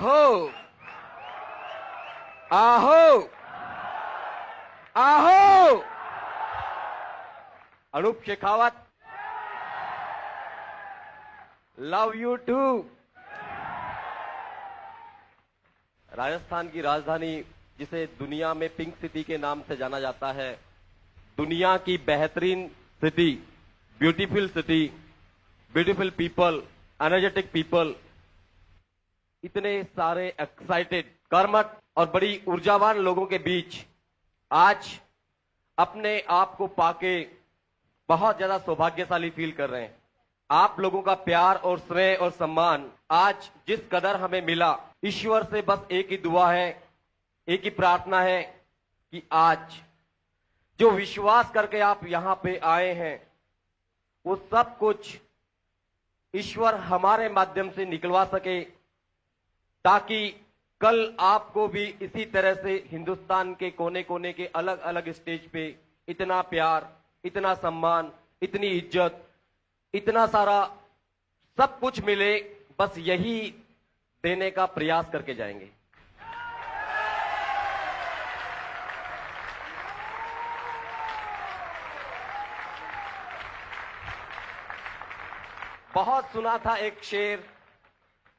आहो आहो आहो Anoop Shekhawat, love you too. Rajasthan की राजधानी जिसे दुनिया में पिंक सिटी के नाम से जाना जाता है, दुनिया की बेहतरीन city, beautiful city, beautiful people, energetic people, इतने सारे एक्साइटेड, कर्मठ और बड़ी ऊर्जावान लोगों के बीच आज अपने आप को पाके बहुत ज्यादा सौभाग्यशाली फील कर रहे हैं। आप लोगों का प्यार और स्नेह और सम्मान आज जिस कदर हमें मिला, ईश्वर से बस एक ही दुआ है, एक ही प्रार्थना है कि आज जो विश्वास करके आप यहां पे आए हैं, वो सब कुछ ईश्वर हमारे माध्यम से निकलवा सके, ताकि कल आपको भी इसी तरह से हिंदुस्तान के कोने कोने के अलग अलग स्टेज पे इतना प्यार, इतना सम्मान, इतनी इज्जत, इतना सारा सब कुछ मिले। बस यही देने का प्रयास करके जाएंगे। बहुत सुना था एक शेर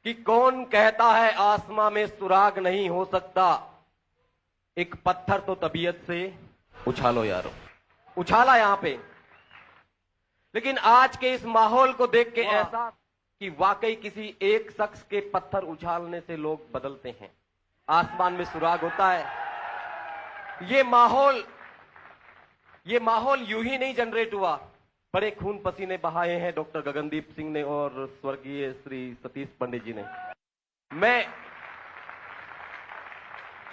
कि कौन कहता है आसमां में सुराग नहीं हो सकता, एक पत्थर तो तबीयत से उछालो यारो। उछाला यहां पे, लेकिन आज के इस माहौल को देख के ऐसा कि वाकई किसी एक शख्स के पत्थर उछालने से लोग बदलते हैं, आसमान में सुराग होता है। ये माहौल यूं ही नहीं जनरेट हुआ, बड़े खून पसीने बहाए हैं डॉक्टर गगनदीप सिंह ने और स्वर्गीय श्री सतीश पंडित जी ने। मैं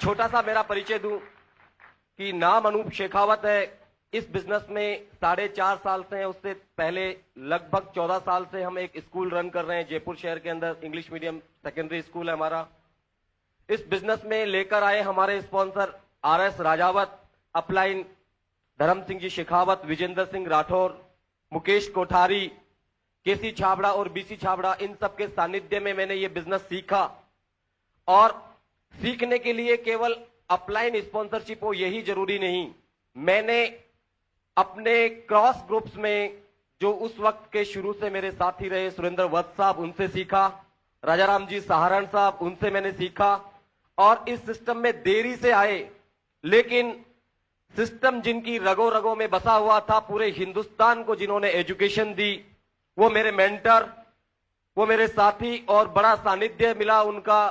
छोटा सा मेरा परिचय दूं कि नाम अनूप शेखावत है। इस बिजनेस में 4.5 साल से है, उससे पहले लगभग 14 साल से हम एक स्कूल रन कर रहे हैं जयपुर शहर के अंदर, इंग्लिश मीडियम सेकेंडरी स्कूल है हमारा। इस बिजनेस में लेकर आए हमारे स्पॉन्सर RS राजावत, अपलाइन धर्म सिंह जी शेखावत, विजेंद्र सिंह राठौर, मुकेश कोठारी, केसी छाबड़ा और BC छाबड़ा। इन सबके सानिध्य में मैंने ये बिजनेस सीखा, और सीखने के लिए केवल अपलाइन स्पॉन्सरशिप हो यही जरूरी नहीं। मैंने अपने क्रॉस ग्रुप्स में जो उस वक्त के शुरू से मेरे साथी रहे, सुरेंद्र वत्स साहब, उनसे सीखा, राजाराम जी सहारण साहब, उनसे मैंने सीखा। और इस सिस्टम में देरी से आए, लेकिन सिस्टम जिनकी रगों रगों में बसा हुआ था, पूरे हिंदुस्तान को जिन्होंने एजुकेशन दी, वो मेरे मेंटर, वो मेरे साथी, और बड़ा सानिध्य मिला उनका।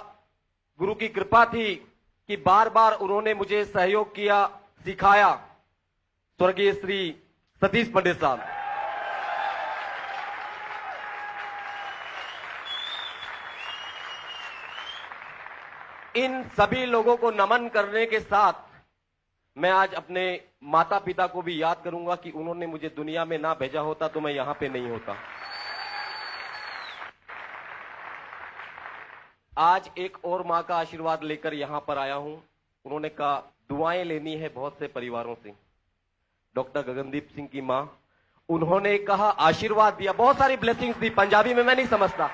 गुरु की कृपा थी कि बार बार उन्होंने मुझे सहयोग किया, सिखाया, स्वर्गीय श्री सतीश पंडित साहब। इन सभी लोगों को नमन करने के साथ मैं आज अपने माता पिता को भी याद करूंगा कि उन्होंने मुझे दुनिया में ना भेजा होता तो मैं यहां पे नहीं होता। आज एक और मां का आशीर्वाद लेकर यहां पर आया हूं। उन्होंने कहा दुआएं लेनी है बहुत से परिवारों से। डॉक्टर गगनदीप सिंह की मां, उन्होंने कहा आशीर्वाद दिया, बहुत सारी ब्लेसिंग्स दी, पंजाबी में मैं नहीं समझता।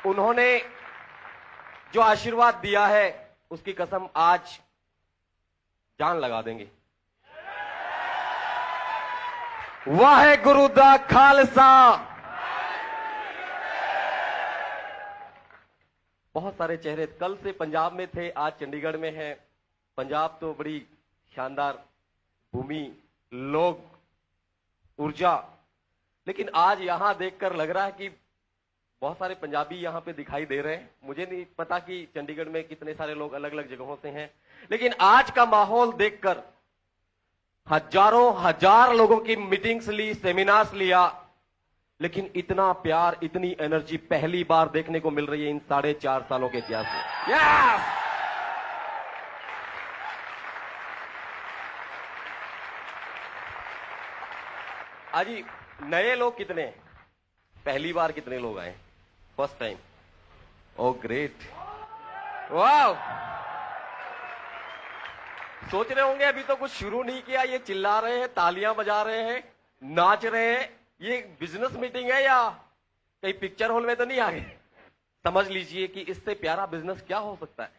उन्होंने जो आशीर्वाद दिया है उसकी कसम आज जान लगा देंगे। वाहेगुरु दा खालसा। बहुत सारे चेहरे कल से पंजाब में थे, आज चंडीगढ़ में हैं। पंजाब तो बड़ी शानदार भूमि, लोग, ऊर्जा, लेकिन आज यहां देखकर लग रहा है कि बहुत सारे पंजाबी यहां पे दिखाई दे रहे हैं। मुझे नहीं पता कि चंडीगढ़ में कितने सारे लोग अलग अलग जगहों से हैं, लेकिन आज का माहौल देखकर हजारों हजार लोगों की मीटिंग्स ली, सेमिनार्स लिया, लेकिन इतना प्यार, इतनी एनर्जी पहली बार देखने को मिल रही है इन 4.5 सालों के इतिहास में। यस! अजी नए लोग कितने हैं? पहली बार कितने लोग आए? First time. ओ ग्रेट, वाह! सोच रहे होंगे अभी तो कुछ शुरू नहीं किया, ये चिल्ला रहे हैं, तालियां बजा रहे हैं, नाच रहे हैं, ये बिजनेस मीटिंग है या कहीं पिक्चर हॉल में तो नहीं आ गए। समझ लीजिए कि इससे प्यारा बिजनेस क्या हो सकता है,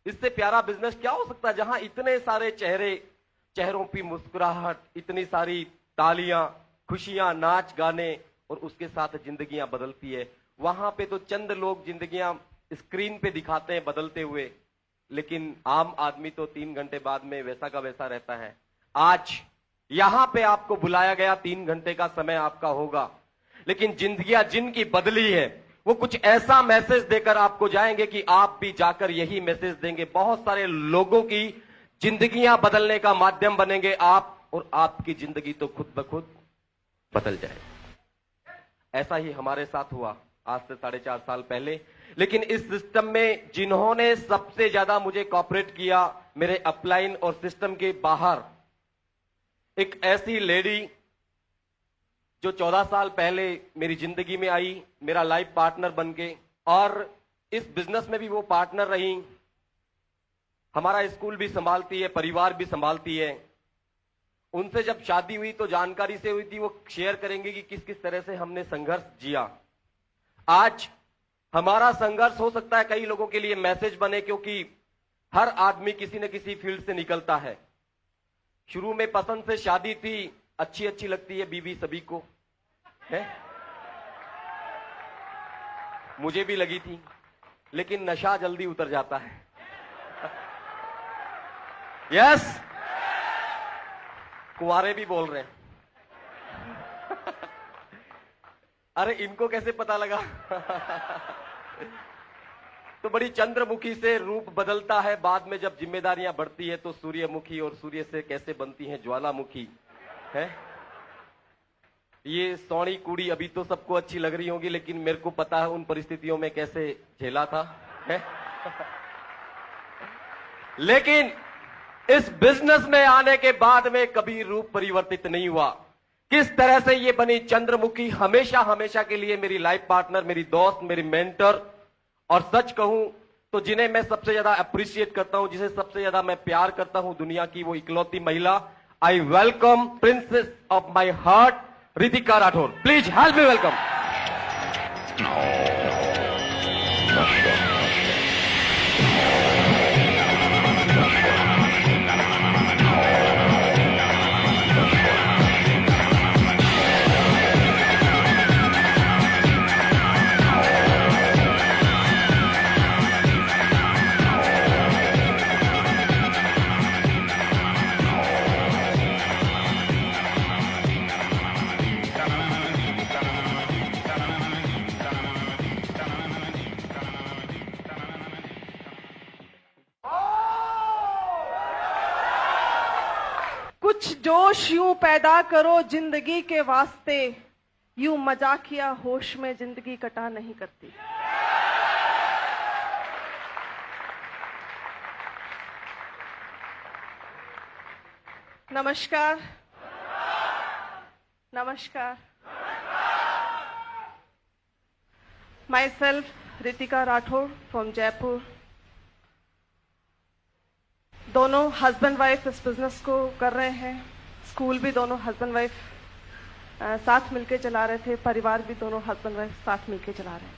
इससे प्यारा बिजनेस क्या हो सकता है जहां इतने सारे चेहरों की मुस्कुराहट, इतनी सारी तालियां, खुशियां, नाच गाने और उसके साथ जिंदगियां बदलती है। वहां पे तो चंद लोग जिंदगियां स्क्रीन पे दिखाते हैं बदलते हुए, लेकिन आम आदमी तो 3 घंटे बाद में वैसा का वैसा रहता है। आज यहां पे आपको बुलाया गया, 3 घंटे का समय आपका होगा, लेकिन जिंदगियां जिनकी बदली है वो कुछ ऐसा मैसेज देकर आपको जाएंगे कि आप भी जाकर यही मैसेज देंगे। बहुत सारे लोगों की जिंदगियां बदलने का माध्यम बनेंगे आप, और आपकी जिंदगी तो खुद ब खुद बदल जाएगी। ऐसा ही हमारे साथ हुआ आज से 4.5 साल पहले। लेकिन इस सिस्टम में जिन्होंने सबसे ज्यादा मुझे कॉपरेट किया, मेरे अपलाइन और सिस्टम के बाहर एक ऐसी लेडी जो 14 साल पहले मेरी जिंदगी में आई, मेरा लाइफ पार्टनर बन के, और इस बिजनेस में भी वो पार्टनर रही। हमारा स्कूल भी संभालती है, परिवार भी संभालती है। उनसे जब शादी हुई तो जानकारी से हुई थी, वो शेयर करेंगे कि किस किस तरह से हमने संघर्ष जिया। आज हमारा संघर्ष हो सकता है कई लोगों के लिए मैसेज बने, क्योंकि हर आदमी किसी न किसी फील्ड से निकलता है। शुरू में पसंद से शादी थी, अच्छी अच्छी लगती है बीवी सभी को है, मुझे भी लगी थी, लेकिन नशा जल्दी उतर जाता है। यस, कुंवारे भी बोल रहे हैं। अरे इनको कैसे पता लगा? तो बड़ी चंद्रमुखी से रूप बदलता है, बाद में जब जिम्मेदारियां बढ़ती है तो सूर्यमुखी, और सूर्य से कैसे बनती है ज्वालामुखी है। ये सौनी कुड़ी अभी तो सबको अच्छी लग रही होगी, लेकिन मेरे को पता है उन परिस्थितियों में कैसे झेला था है। लेकिन इस बिजनेस में आने के बाद में कभी रूप परिवर्तित नहीं हुआ। किस तरह से ये बनी चंद्रमुखी, हमेशा हमेशा के लिए मेरी लाइफ पार्टनर, मेरी दोस्त, मेरी मेंटर। और सच कहूं तो जिन्हें मैं सबसे ज्यादा अप्रिशिएट करता हूं, जिसे सबसे ज्यादा मैं प्यार करता हूं दुनिया की, वो इकलौती महिला, I welcome princess of my heart, Ritika Rathore. Please help me welcome. कुछ जोश यूं पैदा करो जिंदगी के वास्ते, यूं मजाकिया होश में जिंदगी कटा नहीं करती। नमस्कार, नमस्कार। My self Ritika Rathore from Jaipur. दोनों हस्बैंड वाइफ इस बिजनेस को कर रहे हैं। स्कूल भी दोनों हस्बैंड वाइफ साथ मिलके चला रहे थे, परिवार भी दोनों हस्बैंड वाइफ साथ मिलके चला रहे हैं।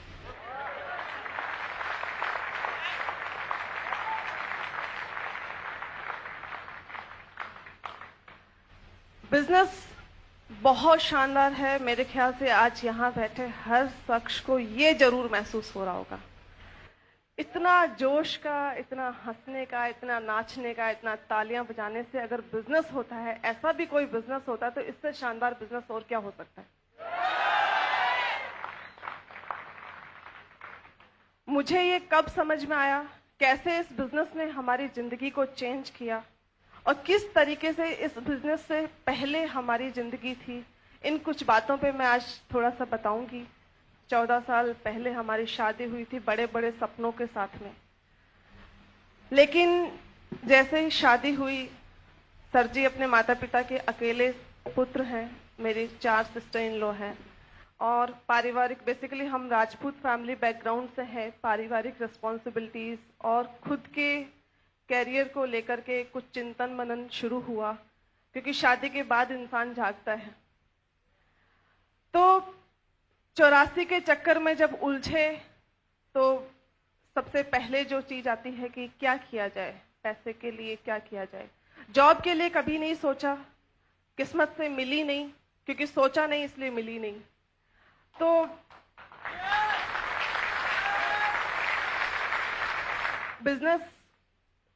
बिजनेस बहुत शानदार है। मेरे ख्याल से आज यहां बैठे हर शख्स को ये जरूर महसूस हो रहा होगा, इतना जोश का, इतना हंसने का, इतना नाचने का, इतना तालियां बजाने से अगर बिजनेस होता है, ऐसा भी कोई बिजनेस होता है, तो इससे शानदार बिजनेस और क्या हो सकता है। मुझे ये कब समझ में आया, कैसे इस बिजनेस ने हमारी जिंदगी को चेंज किया, और किस तरीके से इस बिजनेस से पहले हमारी जिंदगी थी, इन कुछ बातों पे मैं आज थोड़ा सा बताऊंगी। 14 साल पहले हमारी शादी हुई थी बड़े बड़े सपनों के साथ में, लेकिन जैसे ही शादी हुई, सर जी अपने माता पिता के अकेले पुत्र हैं, मेरी 4 सिस्टर इन लॉ हैं, और पारिवारिक, बेसिकली हम राजपूत फैमिली बैकग्राउंड से हैं। पारिवारिक रिस्पॉन्सिबिलिटीज और खुद के कैरियर को लेकर के कुछ चिंतन मनन शुरू हुआ, क्योंकि शादी के बाद इंसान जागता है। तो 84 के चक्कर में जब उलझे तो सबसे पहले जो चीज आती है कि क्या किया जाए, पैसे के लिए क्या किया जाए। जॉब के लिए कभी नहीं सोचा, किस्मत से मिली नहीं, क्योंकि सोचा नहीं इसलिए मिली नहीं। तो बिजनेस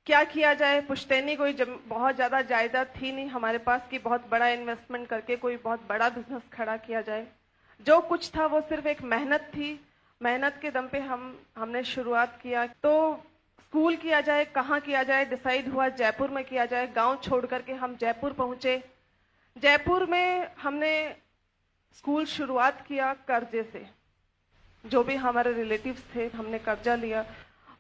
क्या किया जाए, पुश्तैनी कोई बहुत ज्यादा जायदाद थी नहीं हमारे पास कि बहुत बड़ा इन्वेस्टमेंट करके कोई बहुत बड़ा बिजनेस खड़ा किया जाए। जो कुछ था वो सिर्फ एक मेहनत थी, मेहनत के दम पे हमने शुरुआत किया। तो स्कूल किया जाए, कहाँ किया जाए, डिसाइड हुआ जयपुर में किया जाए। गांव छोड़ करके हम जयपुर पहुंचे। जयपुर में हमने स्कूल शुरुआत किया कर्जे से, जो भी हमारे रिलेटिव्स थे हमने कर्जा लिया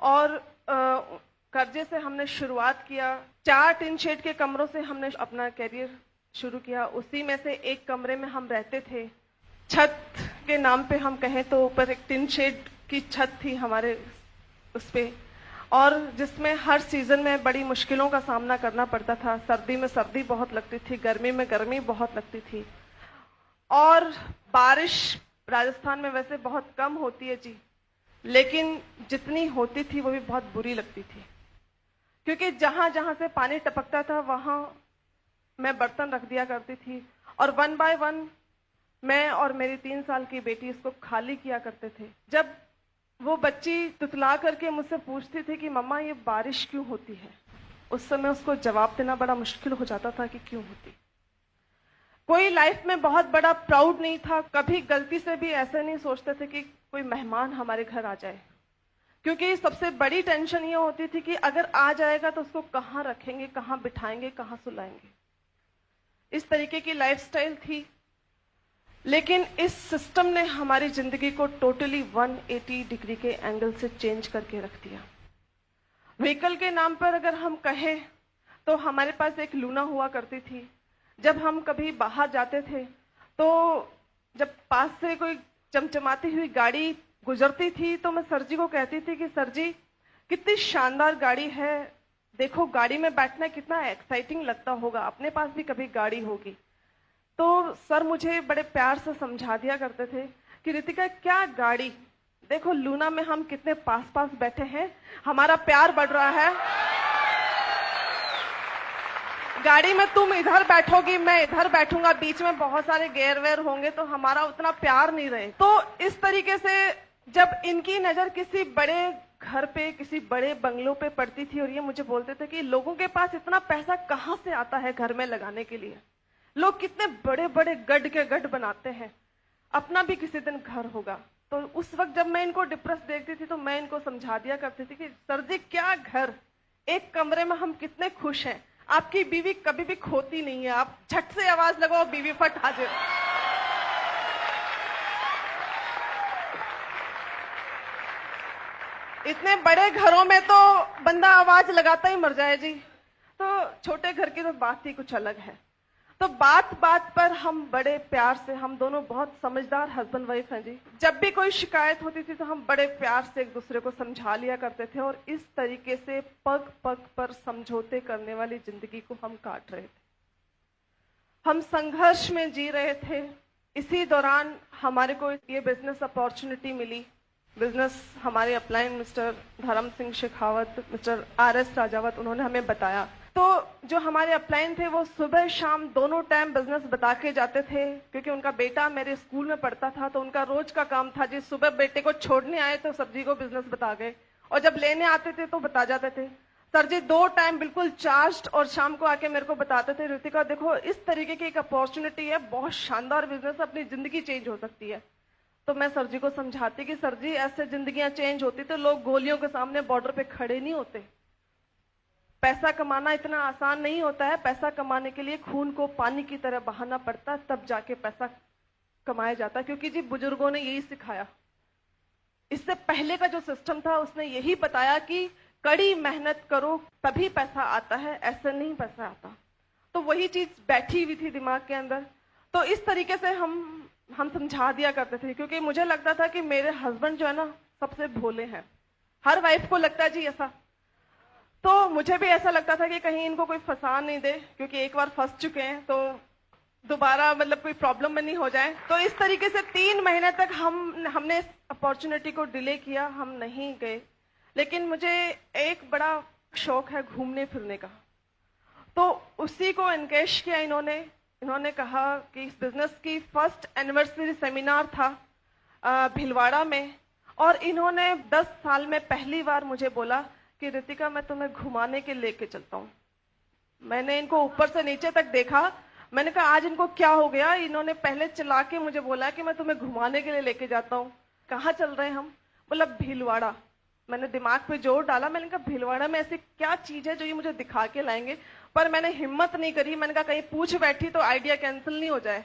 और कर्जे से हमने शुरुआत किया। 4 टिन शेड के कमरों से हमने अपना कैरियर शुरू किया। उसी में से एक कमरे में हम रहते थे। छत के नाम पे हम कहें तो ऊपर एक टिन शेड की छत थी हमारे उस पे, और जिसमें हर सीजन में बड़ी मुश्किलों का सामना करना पड़ता था। सर्दी में सर्दी बहुत लगती थी, गर्मी में गर्मी बहुत लगती थी, और बारिश राजस्थान में वैसे बहुत कम होती है जी, लेकिन जितनी होती थी वो भी बहुत बुरी लगती थी, क्योंकि जहां जहां से पानी टपकता था वहां मैं बर्तन रख दिया करती थी, और 1 बाय 1 मैं और मेरी 3 साल की बेटी इसको खाली किया करते थे। जब वो बच्ची तुतला करके मुझसे पूछती थी कि मम्मा ये बारिश क्यों होती है, उस समय उसको जवाब देना बड़ा मुश्किल हो जाता था कि क्यों होती। कोई लाइफ में बहुत बड़ा प्राउड नहीं था, कभी गलती से भी ऐसे नहीं सोचते थे कि कोई मेहमान हमारे घर आ जाए, क्योंकि सबसे बड़ी टेंशन ये होती थी कि अगर आ जाएगा तो उसको कहाँ रखेंगे, कहाँ बिठाएंगे, कहाँ सुलाएंगे। इस तरीके की लाइफस्टाइल थी। लेकिन इस सिस्टम ने हमारी जिंदगी को टोटली 180 डिग्री के एंगल से चेंज करके रख दिया। व्हीकल के नाम पर अगर हम कहें तो हमारे पास एक लूना हुआ करती थी। जब हम कभी बाहर जाते थे तो जब पास से कोई चमचमाती हुई गाड़ी गुजरती थी तो मैं सर जी को कहती थी कि सर जी कितनी शानदार गाड़ी है, देखो गाड़ी में बैठना कितना एक्साइटिंग लगता होगा, अपने पास भी कभी गाड़ी होगी। तो सर मुझे बड़े प्यार से समझा दिया करते थे कि रितिका क्या गाड़ी, देखो लूना में हम कितने पास पास बैठे हैं, हमारा प्यार बढ़ रहा है। गाड़ी में तुम इधर बैठोगी, मैं इधर बैठूंगा, बीच में बहुत सारे गेयर वेयर होंगे तो हमारा उतना प्यार नहीं रहे। तो इस तरीके से जब इनकी नजर किसी बड़े घर पे, किसी बड़े बंगलों पे पड़ती थी और ये मुझे बोलते थे कि लोगों के पास इतना पैसा कहाँ से आता है घर में लगाने के लिए, लोग कितने बड़े बड़े गढ़ के गढ़ बनाते हैं, अपना भी किसी दिन घर होगा। तो उस वक्त जब मैं इनको डिप्रेस देखती थी तो मैं इनको समझा दिया करती थी कि सर जी क्या घर, एक कमरे में हम कितने खुश हैं, आपकी बीवी कभी भी खोती नहीं है, आप झट से आवाज लगाओ बीवी फट हाजिर। इतने बड़े घरों में तो बंदा आवाज लगाता ही मर जाए जी, तो छोटे घर की तो बात ही कुछ अलग है। तो बात बात पर हम बड़े प्यार से, हम दोनों बहुत समझदार हस्बैंड वाइफ हैं जी, जब भी कोई शिकायत होती थी तो हम बड़े प्यार से एक दूसरे को समझा लिया करते थे, और इस तरीके से पग पग पर समझौते करने वाली जिंदगी को हम काट रहे थे। हम संघर्ष में जी रहे थे। इसी दौरान हमारे को ये बिजनेस अपॉर्चुनिटी मिली। बिजनेस हमारे अपलाइन मिस्टर धर्म सिंह शेखावत, मिस्टर RS राजावत, उन्होंने हमें बताया। तो जो हमारे अपलाइन थे वो सुबह शाम दोनों टाइम बिजनेस बता के जाते थे, क्योंकि उनका बेटा मेरे स्कूल में पढ़ता था, तो उनका रोज का काम था जी, सुबह बेटे को छोड़ने आए तो सब्जी को बिजनेस बता गए, और जब लेने आते थे तो बता जाते थे। सर जी 2 टाइम बिल्कुल चार्ज्ड, और शाम को आके मेरे को बताते थे रितिका देखो इस तरीके की एक अपॉर्चुनिटी है, बहुत शानदार बिजनेस, अपनी जिंदगी चेंज हो सकती है। तो मैं सर जी को समझाती कि सर जी ऐसे जिंदगियां चेंज होती तो लोग गोलियों के सामने बॉर्डर पे खड़े नहीं होते। पैसा कमाना इतना आसान नहीं होता है, पैसा कमाने के लिए खून को पानी की तरह बहाना पड़ता है, तब जाके पैसा कमाया जाता है, क्योंकि जी बुजुर्गों ने यही सिखाया। इससे पहले का जो सिस्टम था उसने यही बताया कि कड़ी मेहनत करो तभी पैसा आता है, ऐसे नहीं पैसा आता। तो वही चीज बैठी हुई थी दिमाग के अंदर। तो इस तरीके से हम समझा दिया करते थे, क्योंकि मुझे लगता था कि मेरे हस्बैंड जो है ना सबसे भोले हैं, हर वाइफ को लगता है जी ऐसा। तो मुझे भी ऐसा लगता था कि कहीं इनको कोई फंसा नहीं दे, क्योंकि एक बार फंस चुके हैं तो दोबारा मतलब कोई प्रॉब्लम में नहीं हो जाए। तो इस तरीके से 3 महीने तक हमने इस अपॉर्चुनिटी को डिले किया, हम नहीं गए। लेकिन मुझे एक बड़ा शौक है घूमने फिरने का, तो उसी को एनकेश किया इन्होंने कहा कि इस बिजनेस की फर्स्ट एनिवर्सरी सेमिनार था भिलवाड़ा में, और इन्होंने 10 साल में पहली बार मुझे बोला कि रितिका मैं तुम्हें घुमाने के लेके चलता हूँ। मैंने इनको ऊपर से नीचे तक देखा, मैंने कहा आज इनको क्या हो गया, इन्होंने पहले चला के मुझे बोला कि मैं तुम्हें घुमाने के लिए लेके जाता हूँ। कहाँ चल रहे हैं हम? बोला भीलवाड़ा। मैंने दिमाग पे जोर डाला, मैंने कहा भीलवाड़ा में ऐसी क्या चीज है जो ये मुझे दिखा के लाएंगे, पर मैंने हिम्मत नहीं करी। मैंने कहा कहीं पूछ बैठी तो आइडिया कैंसिल नहीं हो जाए।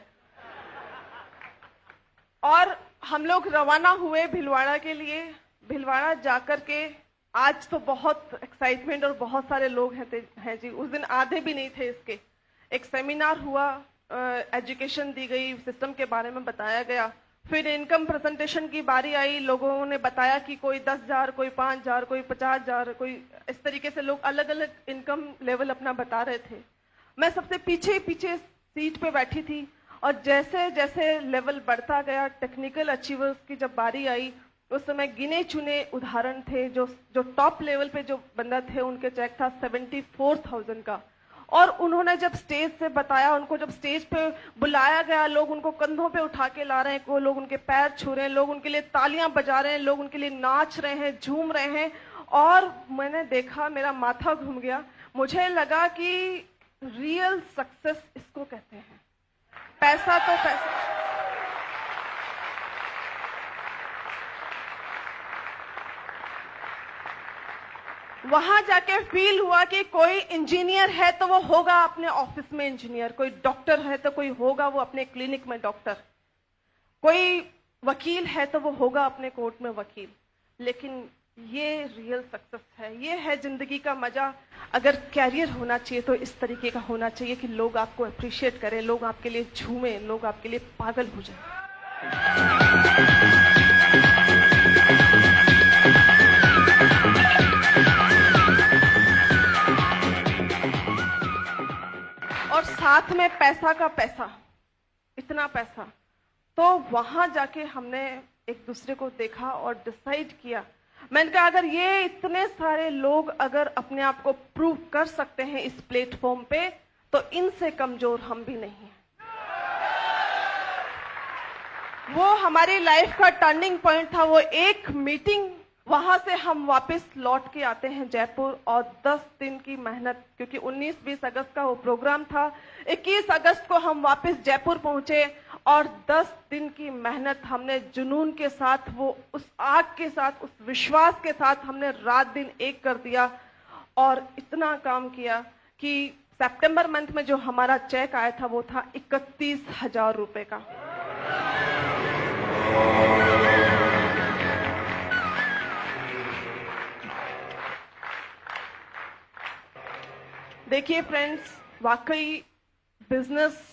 और हम लोग रवाना हुए भीलवाड़ा के लिए। भीलवाड़ा जाकर के आज तो बहुत एक्साइटमेंट और बहुत सारे लोग हैं जी। उस दिन आधे भी नहीं थे इसके। एक सेमिनार हुआ, एजुकेशन दी गई, सिस्टम के बारे में बताया गया। फिर इनकम प्रेजेंटेशन की बारी आई, लोगों ने बताया कि कोई 10,000, कोई 5,000, कोई 50,000, कोई इस तरीके से लोग अलग अलग इनकम लेवल अपना बता रहे थे। मैं सबसे पीछे सीट पे बैठी थी, और जैसे जैसे लेवल बढ़ता गया, टेक्निकल अचीवर्स की जब बारी आई, उस समय गिने चुने उदाहरण थे। जो टॉप लेवल पे जो बंदा थे उनके चेक था 74,000 का। और उन्होंने जब स्टेज से बताया, उनको जब स्टेज पे बुलाया गया, लोग उनको कंधों पे उठा के ला रहे हैं, कोई लोग उनके पैर छू रहे हैं, लोग उनके लिए तालियां बजा रहे हैं, लोग उनके लिए नाच रहे हैं, झूम रहे हैं। और मैंने देखा, मेरा माथा घूम गया। मुझे लगा कि रियल सक्सेस इसको कहते हैं। पैसा तो पैसा, वहां जाके फील हुआ कि कोई इंजीनियर है तो वो होगा अपने ऑफिस में इंजीनियर, कोई डॉक्टर है तो कोई होगा वो अपने क्लिनिक में डॉक्टर, कोई वकील है तो वो होगा अपने कोर्ट में वकील। लेकिन ये रियल सक्सेस है, ये है जिंदगी का मजा। अगर कैरियर होना चाहिए तो इस तरीके का होना चाहिए कि लोग आपको अप्रिशिएट करें, लोग आपके लिए झूमें, लोग आपके लिए पागल हो जाएं। और साथ में पैसा का पैसा, इतना पैसा। तो वहां जाके हमने एक दूसरे को देखा और डिसाइड किया। मैंने कहा अगर ये इतने सारे लोग अगर अपने आप को प्रूव कर सकते हैं इस प्लेटफॉर्म पे, तो इनसे कमजोर हम भी नहीं हैं। वो हमारी लाइफ का टर्निंग पॉइंट था। वो एक मीटिंग, वहां से हम वापस लौट के आते हैं जयपुर, और 10 दिन की मेहनत, क्योंकि 19-20 अगस्त का वो प्रोग्राम था। 21 अगस्त को हम वापस जयपुर पहुंचे, और 10 दिन की मेहनत हमने जुनून के साथ, वो उस आग के साथ, उस विश्वास के साथ हमने रात दिन एक कर दिया। और इतना काम किया कि सितंबर मंथ में जो हमारा चेक आया था वो था 31,000 रुपए का। देखिए फ्रेंड्स, वाकई बिजनेस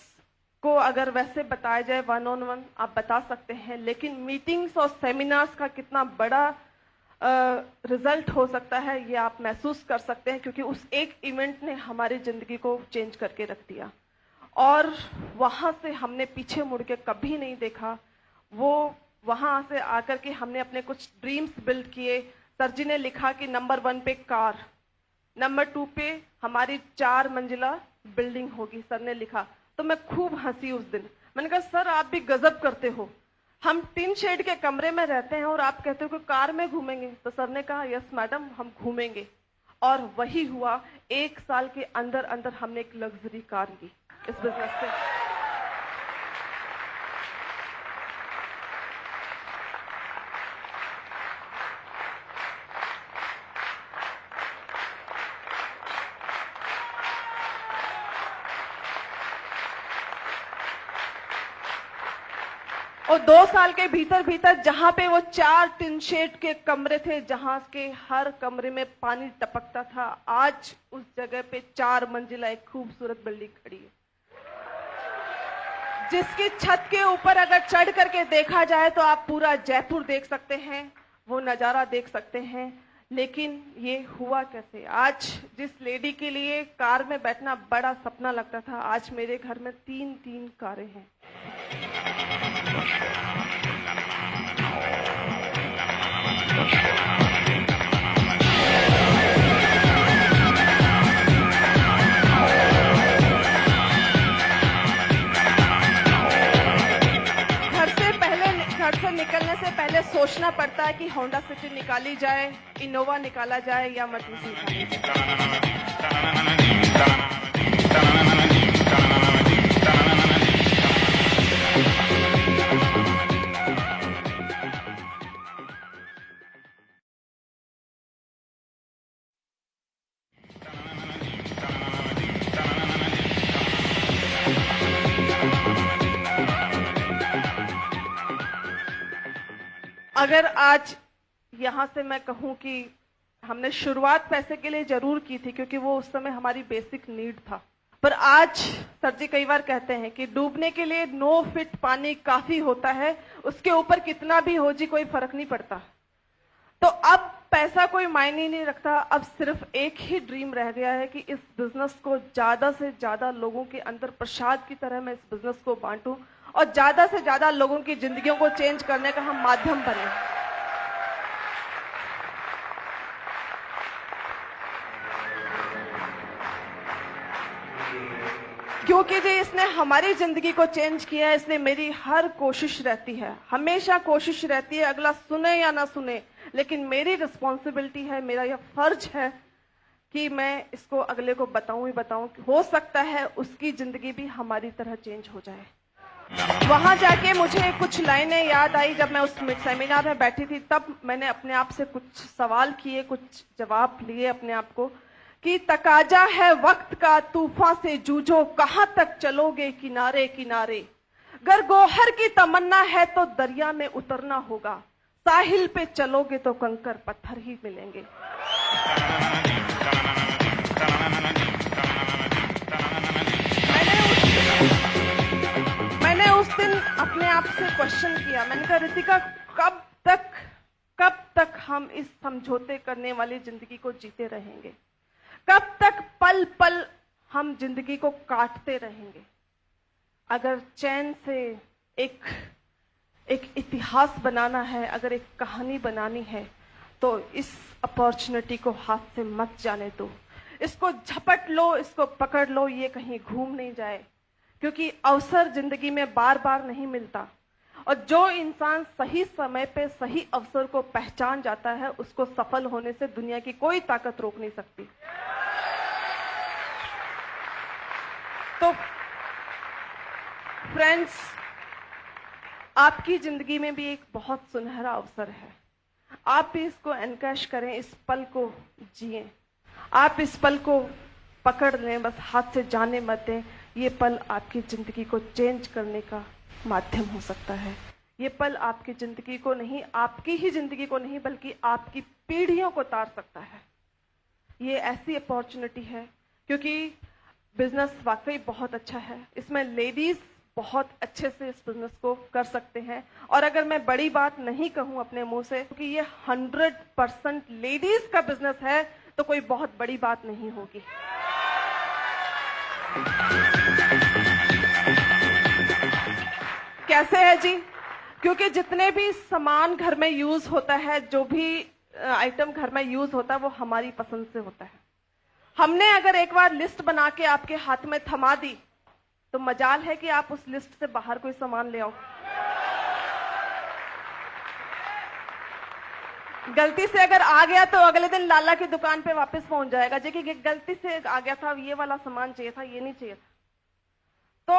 को अगर वैसे बताया जाए 1-on-1 आप बता सकते हैं, लेकिन मीटिंग्स और सेमिनार्स का कितना बड़ा रिजल्ट हो सकता है ये आप महसूस कर सकते हैं, क्योंकि उस एक इवेंट ने हमारी जिंदगी को चेंज करके रख दिया। और वहां से हमने पीछे मुड़ के कभी नहीं देखा। वो वहां से आकर के हमने अपने कुछ ड्रीम्स बिल्ड किए। सर जी ने लिखा कि नंबर 1 पे कार, नंबर 2 पे हमारी 4 मंजिला बिल्डिंग होगी, सर ने लिखा। तो मैं खूब हंसी उस दिन। मैंने कहा सर आप भी गजब करते हो, हम 3 शेड के कमरे में रहते हैं और आप कहते हो कि कार में घूमेंगे। तो सर ने कहा यस मैडम हम घूमेंगे। और वही हुआ, 1 साल के अंदर अंदर हमने एक लग्जरी कार ली इस बिजनेस से। और 2 साल के भीतर भीतर जहां पे वो 4 टिन शेड के कमरे थे, जहां के हर कमरे में पानी टपकता था, आज उस जगह पे 4 मंजिला एक खूबसूरत बिल्डिंग खड़ी है, जिसकी छत के ऊपर अगर चढ़ करके देखा जाए तो आप पूरा जयपुर देख सकते हैं, वो नजारा देख सकते हैं। लेकिन ये हुआ कैसे? आज जिस लेडी के लिए कार में बैठना बड़ा सपना लगता था, आज मेरे घर में 3-3 कारें हैं। घर से निकलने से पहले सोचना पड़ता है कि होंडा सिटी निकाली जाए, इनोवा निकाला जाए या मर्सिडीज निकाली जाए। अगर आज यहां से मैं कहूं कि हमने शुरुआत पैसे के लिए जरूर की थी, क्योंकि वो उस समय हमारी बेसिक नीड था, पर आज सर जी कई बार कहते हैं कि डूबने के लिए 9 फीट पानी काफी होता है, उसके ऊपर कितना भी हो जी कोई फर्क नहीं पड़ता। तो अब पैसा कोई मायने नहीं रखता। अब सिर्फ एक ही ड्रीम रह गया है कि इस बिजनेस को ज्यादा से ज्यादा लोगों के अंदर प्रसाद की तरह मैं इस बिजनेस को बांटूं और ज्यादा से ज्यादा लोगों की जिंदगियों को चेंज करने का हम माध्यम बने। क्योंकि जी इसने हमारी जिंदगी को चेंज किया है, इसलिए मेरी हर कोशिश रहती है, हमेशा कोशिश रहती है, अगला सुने या ना सुने, लेकिन मेरी रिस्पॉन्सिबिलिटी है, मेरा यह फर्ज है कि मैं इसको अगले को बताऊं ही बताऊं। हो सकता है उसकी जिंदगी भी हमारी तरह चेंज हो जाए। वहां जाके मुझे कुछ लाइनें याद आई जब मैं उस सेमिनार में बैठी थी, तब मैंने अपने आप से कुछ सवाल किए, कुछ जवाब लिए अपने आप को कि तकाजा है वक्त का तूफान से जूझो, कहां तक चलोगे किनारे किनारे, गर गोहर की तमन्ना है तो दरिया में उतरना होगा, साहिल पे चलोगे तो कंकर पत्थर ही मिलेंगे। मैंने उस दिन अपने आप से क्वेश्चन किया, मैंने कहा रितिका कब तक हम इस समझौते करने वाली जिंदगी को जीते रहेंगे? कब तक पल पल हम जिंदगी को काटते रहेंगे? अगर चैन से एक इतिहास बनाना है, अगर एक कहानी बनानी है, तो इस अपॉर्चुनिटी को हाथ से मत जाने दो, इसको झपट लो, इसको पकड़ लो, ये कहीं घूम नहीं जाए, क्योंकि अवसर जिंदगी में बार बार नहीं मिलता। और जो इंसान सही समय पे सही अवसर को पहचान जाता है, उसको सफल होने से दुनिया की कोई ताकत रोक नहीं सकती। तो फ्रेंड्स, आपकी जिंदगी में भी एक बहुत सुनहरा अवसर है, आप भी इसको एनकैश करें, इस पल को जिएं, आप इस पल को पकड़ लें, बस हाथ से जाने मत दें। ये पल आपकी जिंदगी को चेंज करने का माध्यम हो सकता है। ये पल आपकी जिंदगी को नहीं, आपकी ही जिंदगी को नहीं, बल्कि आपकी पीढ़ियों को तार सकता है। ये ऐसी अपॉर्चुनिटी है, क्योंकि बिजनेस वाकई बहुत अच्छा है, इसमें लेडीज बहुत अच्छे से इस बिजनेस को कर सकते हैं। और अगर मैं बड़ी बात नहीं कहूं अपने मुंह से, क्योंकि ये 100% लेडीज का बिजनेस है, तो कोई बहुत बड़ी बात नहीं होगी। कैसे है जी? क्योंकि जितने भी सामान घर में यूज होता है, जो भी आइटम घर में यूज होता है, वो हमारी पसंद से होता है। हमने अगर एक बार लिस्ट बना के आपके हाथ में थमा दी, तो मजाल है कि आप उस लिस्ट से बाहर कोई सामान ले आओ। गलती से अगर आ गया तो अगले दिन लाला की दुकान पे वापस पहुंच जाएगा, जी कि गलती से आ गया था, ये वाला सामान चाहिए था, ये नहीं चाहिए था। तो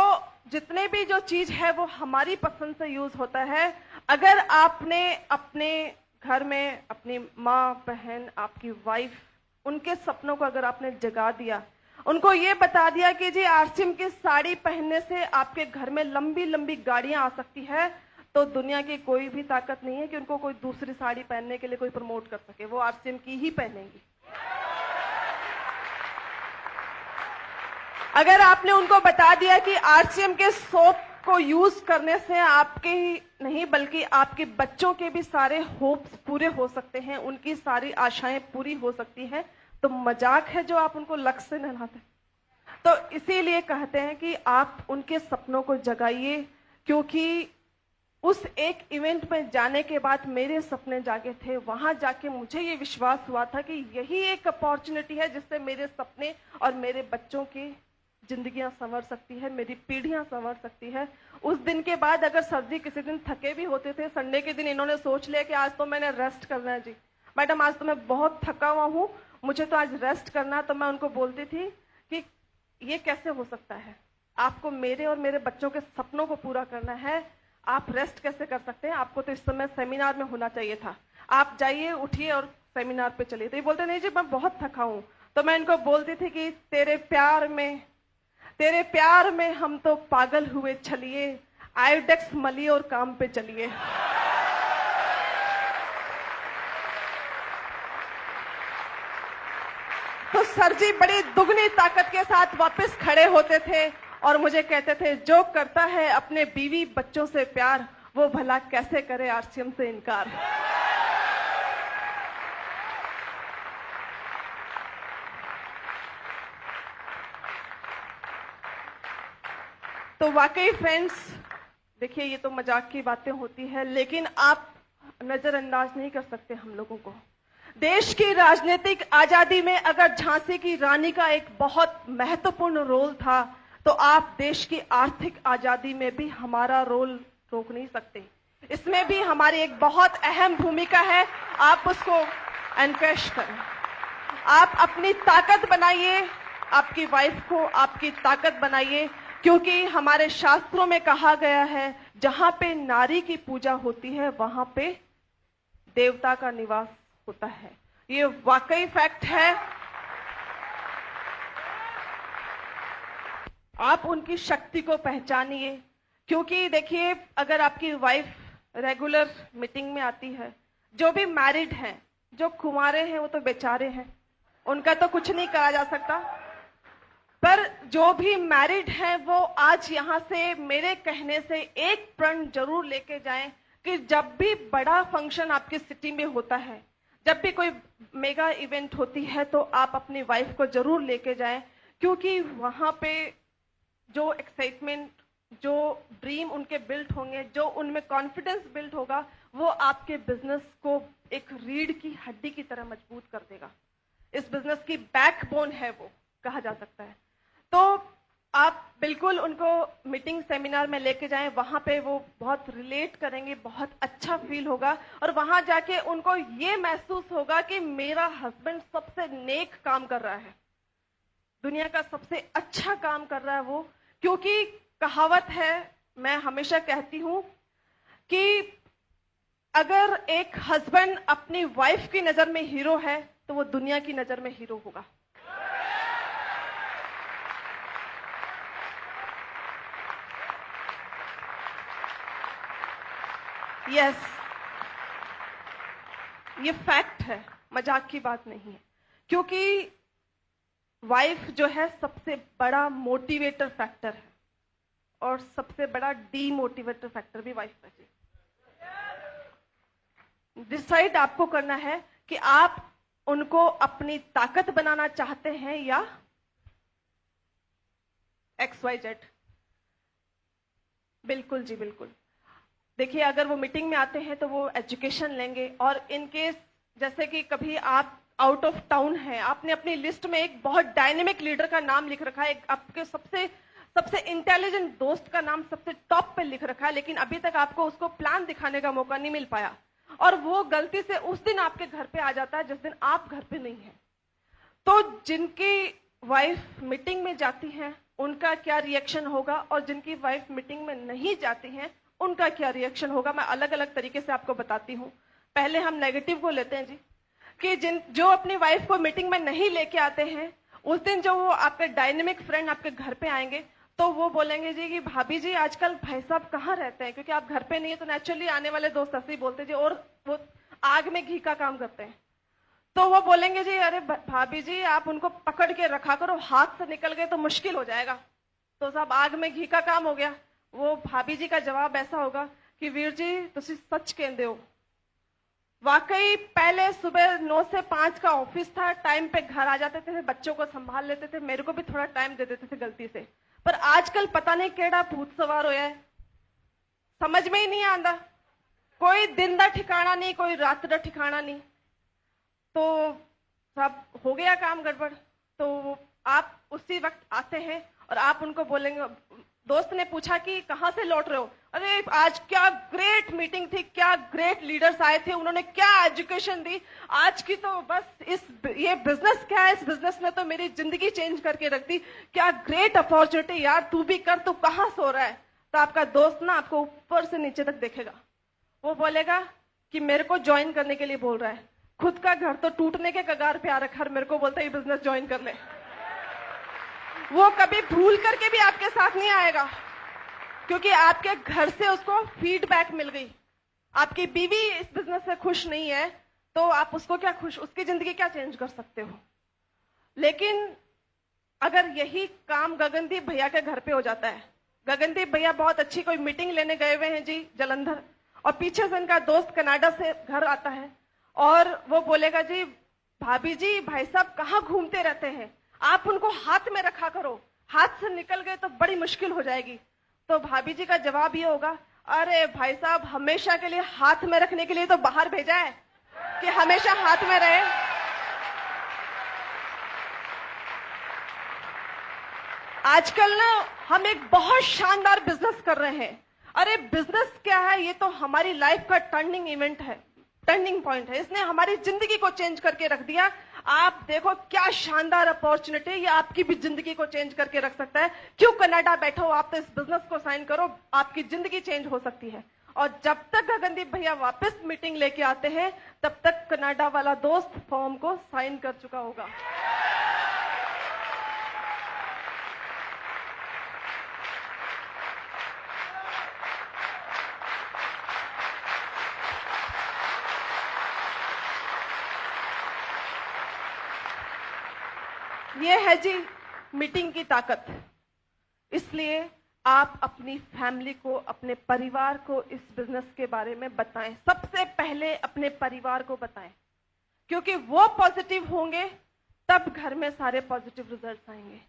जितने भी जो चीज है वो हमारी पसंद से यूज होता है। अगर आपने अपने घर में अपनी माँ, बहन, आपकी वाइफ, उनके सपनों को अगर आपने जगा दिया, उनको ये बता दिया कि जी आरसीएम की साड़ी पहनने से आपके घर में लंबी लंबी गाड़ियां आ सकती है, तो दुनिया की कोई भी ताकत नहीं है कि उनको कोई दूसरी साड़ी पहनने के लिए कोई प्रमोट कर सके, वो आरसीएम की ही पहनेंगी। अगर आपने उनको बता दिया कि आरसीएम के सोप को यूज करने से आपके ही नहीं बल्कि आपके बच्चों के भी सारे होप्स पूरे हो सकते हैं, उनकी सारी आशाएं पूरी हो सकती हैं। तो मजाक है जो आप उनको लक्ष्य से नहलाते। तो इसीलिए कहते हैं कि आप उनके सपनों को जगाइए, क्योंकि उस एक इवेंट में जाने के बाद मेरे सपने जागे थे। वहां जाके मुझे ये विश्वास हुआ था कि यही एक अपॉर्चुनिटी है जिससे मेरे सपने और मेरे बच्चों की जिंदगियां संवर सकती है, मेरी पीढ़ियां संवर सकती है। उस दिन के बाद अगर सर जी किसी दिन थके भी होते थे, संडे के दिन इन्होंने सोच लिया कि आज तो मैंने रेस्ट करना है जी, मैडम आज तो मैं बहुत थका हुआ हूं, मुझे तो आज रेस्ट करना है, तो मैं उनको बोलती थी कि ये कैसे हो सकता है, आपको मेरे और मेरे बच्चों के सपनों को पूरा करना है, आप रेस्ट कैसे कर सकते हैं, आपको तो इस समय सेमिनार में होना चाहिए था, आप जाइए उठिए और सेमिनार पे चलिए। तो ये बोलते नहीं जी मैं बहुत थका हूं। तो मैं इनको बोलती थी कि तेरे प्यार में हम तो पागल हुए छलिए, आयोडेक्स मलिए और काम पे चलिए। तो सर जी बड़ी दुगनी ताकत के साथ वापस खड़े होते थे और मुझे कहते थे जो करता है अपने बीवी बच्चों से प्यार, वो भला कैसे करे आरसीएम से इनकार। तो वाकई फ्रेंड्स, देखिए ये तो मजाक की बातें होती है, लेकिन आप नजरअंदाज नहीं कर सकते हम लोगों को। देश की राजनीतिक आजादी में अगर झांसी की रानी का एक बहुत महत्वपूर्ण रोल था, तो आप देश की आर्थिक आजादी में भी हमारा रोल रोक नहीं सकते। इसमें भी हमारी एक बहुत अहम भूमिका है, आप उसको एनकरेज करें। आप अपनी ताकत बनाइए, आपकी वाइफ को आपकी ताकत बनाइए, क्योंकि हमारे शास्त्रों में कहा गया है जहां पे नारी की पूजा होती है वहां पे देवता का निवास होता है। ये वाकई फैक्ट है। आप उनकी शक्ति को पहचानिए, क्योंकि देखिए अगर आपकी वाइफ रेगुलर मीटिंग में आती है, जो भी मैरिड हैं, जो कुंवारे हैं वो तो बेचारे हैं, उनका तो कुछ नहीं कहा जा सकता, पर जो भी मैरिड हैं वो आज यहां से मेरे कहने से एक प्रण जरूर लेके जाएं कि जब भी बड़ा फंक्शन आपकी सिटी में होता है, जब भी कोई मेगा इवेंट होती है, तो आप अपनी वाइफ को जरूर लेके जाएं, क्योंकि वहां पे जो एक्साइटमेंट, जो ड्रीम उनके बिल्ड होंगे, जो उनमें कॉन्फिडेंस बिल्ड होगा, वो आपके बिजनेस को एक रीढ़ की हड्डी की तरह मजबूत कर देगा। इस बिजनेस की बैकबोन है वो, कहा जा सकता है। तो आप बिल्कुल उनको मीटिंग सेमिनार में लेके जाएं, वहां पे वो बहुत रिलेट करेंगे, बहुत अच्छा फील होगा, और वहां जाके उनको ये महसूस होगा कि मेरा हस्बैंड सबसे नेक काम कर रहा है, दुनिया का सबसे अच्छा काम कर रहा है वो। क्योंकि कहावत है, मैं हमेशा कहती हूं कि अगर एक हस्बैंड अपनी वाइफ की नजर में हीरो है तो वो दुनिया की नजर में हीरो होगा। यस, ये फैक्ट है, मजाक की बात नहीं है, क्योंकि वाइफ जो है सबसे बड़ा मोटिवेटर फैक्टर है और सबसे बड़ा डीमोटिवेटर फैक्टर भी वाइफ है। डिसाइड आपको करना है कि आप उनको अपनी ताकत बनाना चाहते हैं या XYZ। बिल्कुल जी बिल्कुल। देखिए अगर वो मीटिंग में आते हैं तो वो एजुकेशन लेंगे, और इनकेस जैसे कि कभी आप आउट ऑफ टाउन है, आपने अपनी लिस्ट में एक बहुत डायनेमिक लीडर का नाम लिख रखा है, आपके सबसे इंटेलिजेंट दोस्त का नाम सबसे टॉप पे लिख रखा है, लेकिन अभी तक आपको उसको प्लान दिखाने का मौका नहीं मिल पाया, और वो गलती से उस दिन आपके घर पे आ जाता है जिस दिन आप घर पे नहीं है। तो जिनकी वाइफ मीटिंग में जाती हैं उनका क्या रिएक्शन होगा, और जिनकी वाइफ मीटिंग में नहीं जाती हैं उनका क्या रिएक्शन होगा, मैं अलग अलग तरीके से आपको बताती हूँ। पहले हम नेगेटिव को लेते हैं जी, कि जो अपनी वाइफ को मीटिंग में नहीं लेके आते हैं, उस दिन जो वो आपके डायनेमिक फ्रेंड आपके घर पे आएंगे तो वो बोलेंगे जी कि भाभी जी आजकल भाई साहब कहाँ रहते हैं, क्योंकि आप घर पे नहीं है, तो नेचुरली आने वाले दोस्त ऐसे ही बोलते जी, और वो आग में घी का काम करते हैं। तो वो बोलेंगे जी अरे भाभी जी आप उनको पकड़ के रखा करो, हाथ से निकल गए तो मुश्किल हो जाएगा। तो साहब आग में घी का काम हो गया, वो भाभी जी का जवाब ऐसा होगा कि वीर जी तुसी सच कहंदे हो। वाकई पहले सुबह 9 से 5 का ऑफिस था, टाइम पे घर आ जाते थे, बच्चों को संभाल लेते थे, मेरे को भी थोड़ा टाइम दे देते थे गलती से। पर आजकल पता नहीं केड़ा भूत सवार होया है, समझ में ही नहीं आंदा। कोई दिन का ठिकाना नहीं, कोई रात का ठिकाना नहीं, तो सब हो गया काम गड़बड़। तो आप उसी वक्त आते हैं और आप उनको बोलेंगे, दोस्त ने पूछा कि कहां से लौट रहे हो, अरे आज क्या ग्रेट मीटिंग थी, क्या ग्रेट लीडर्स आए थे, उन्होंने क्या एजुकेशन दी, आज की तो बस ये बिजनेस क्या है, इस बिजनेस ने तो मेरी जिंदगी चेंज करके रख दी, क्या ग्रेट अपॉर्चुनिटी यार, तू भी कर, तू कहां सो रहा है। तो आपका दोस्त ना आपको ऊपर से नीचे तक देखेगा, वो बोलेगा कि मेरे को ज्वाइन करने के लिए बोल रहा है, खुद का घर तो टूटने के कगार पे आ रखा है, मेरे को बोलता है ये बिजनेस ज्वाइन कर ले। वो कभी भूल करके भी आपके साथ नहीं आएगा, क्योंकि आपके घर से उसको फीडबैक मिल गई। आपकी बीवी इस बिजनेस से खुश नहीं है तो आप उसको क्या उसकी जिंदगी क्या चेंज कर सकते हो। लेकिन अगर यही काम गगनदीप भैया के घर पे हो जाता है, गगनदीप भैया बहुत अच्छी कोई मीटिंग लेने गए हुए हैं जी जलंधर, और पीछे से इनका दोस्त कनाडा से घर आता है और वो बोलेगा जी भाभी जी भाई साहब कहाँ घूमते रहते हैं, आप उनको हाथ में रखा करो, हाथ से निकल गए तो बड़ी मुश्किल हो जाएगी। तो भाभी जी का जवाब ये होगा, अरे भाई साहब हमेशा के लिए हाथ में रखने के लिए तो बाहर भेजा है कि हमेशा हाथ में रहे। आजकल ना हम एक बहुत शानदार बिजनेस कर रहे हैं। अरे बिजनेस क्या है, ये तो हमारी लाइफ का टर्निंग इवेंट है, टर्निंग पॉइंट है, इसने हमारी जिंदगी को चेंज करके रख दिया। आप देखो क्या शानदार अपॉर्चुनिटी, ये आपकी भी जिंदगी को चेंज करके रख सकता है। क्यों कनाडा बैठो, आप तो इस बिजनेस को साइन करो, आपकी जिंदगी चेंज हो सकती है। और जब तक गगनदीप भैया वापस मीटिंग लेके आते हैं तब तक कनाडा वाला दोस्त फॉर्म को साइन कर चुका होगा। ये है जी मीटिंग की ताकत। इसलिए आप अपनी फैमिली को, अपने परिवार को इस बिजनेस के बारे में बताएं। सबसे पहले अपने परिवार को बताएं, क्योंकि वो पॉजिटिव होंगे तब घर में सारे पॉजिटिव रिजल्ट्स आएंगे।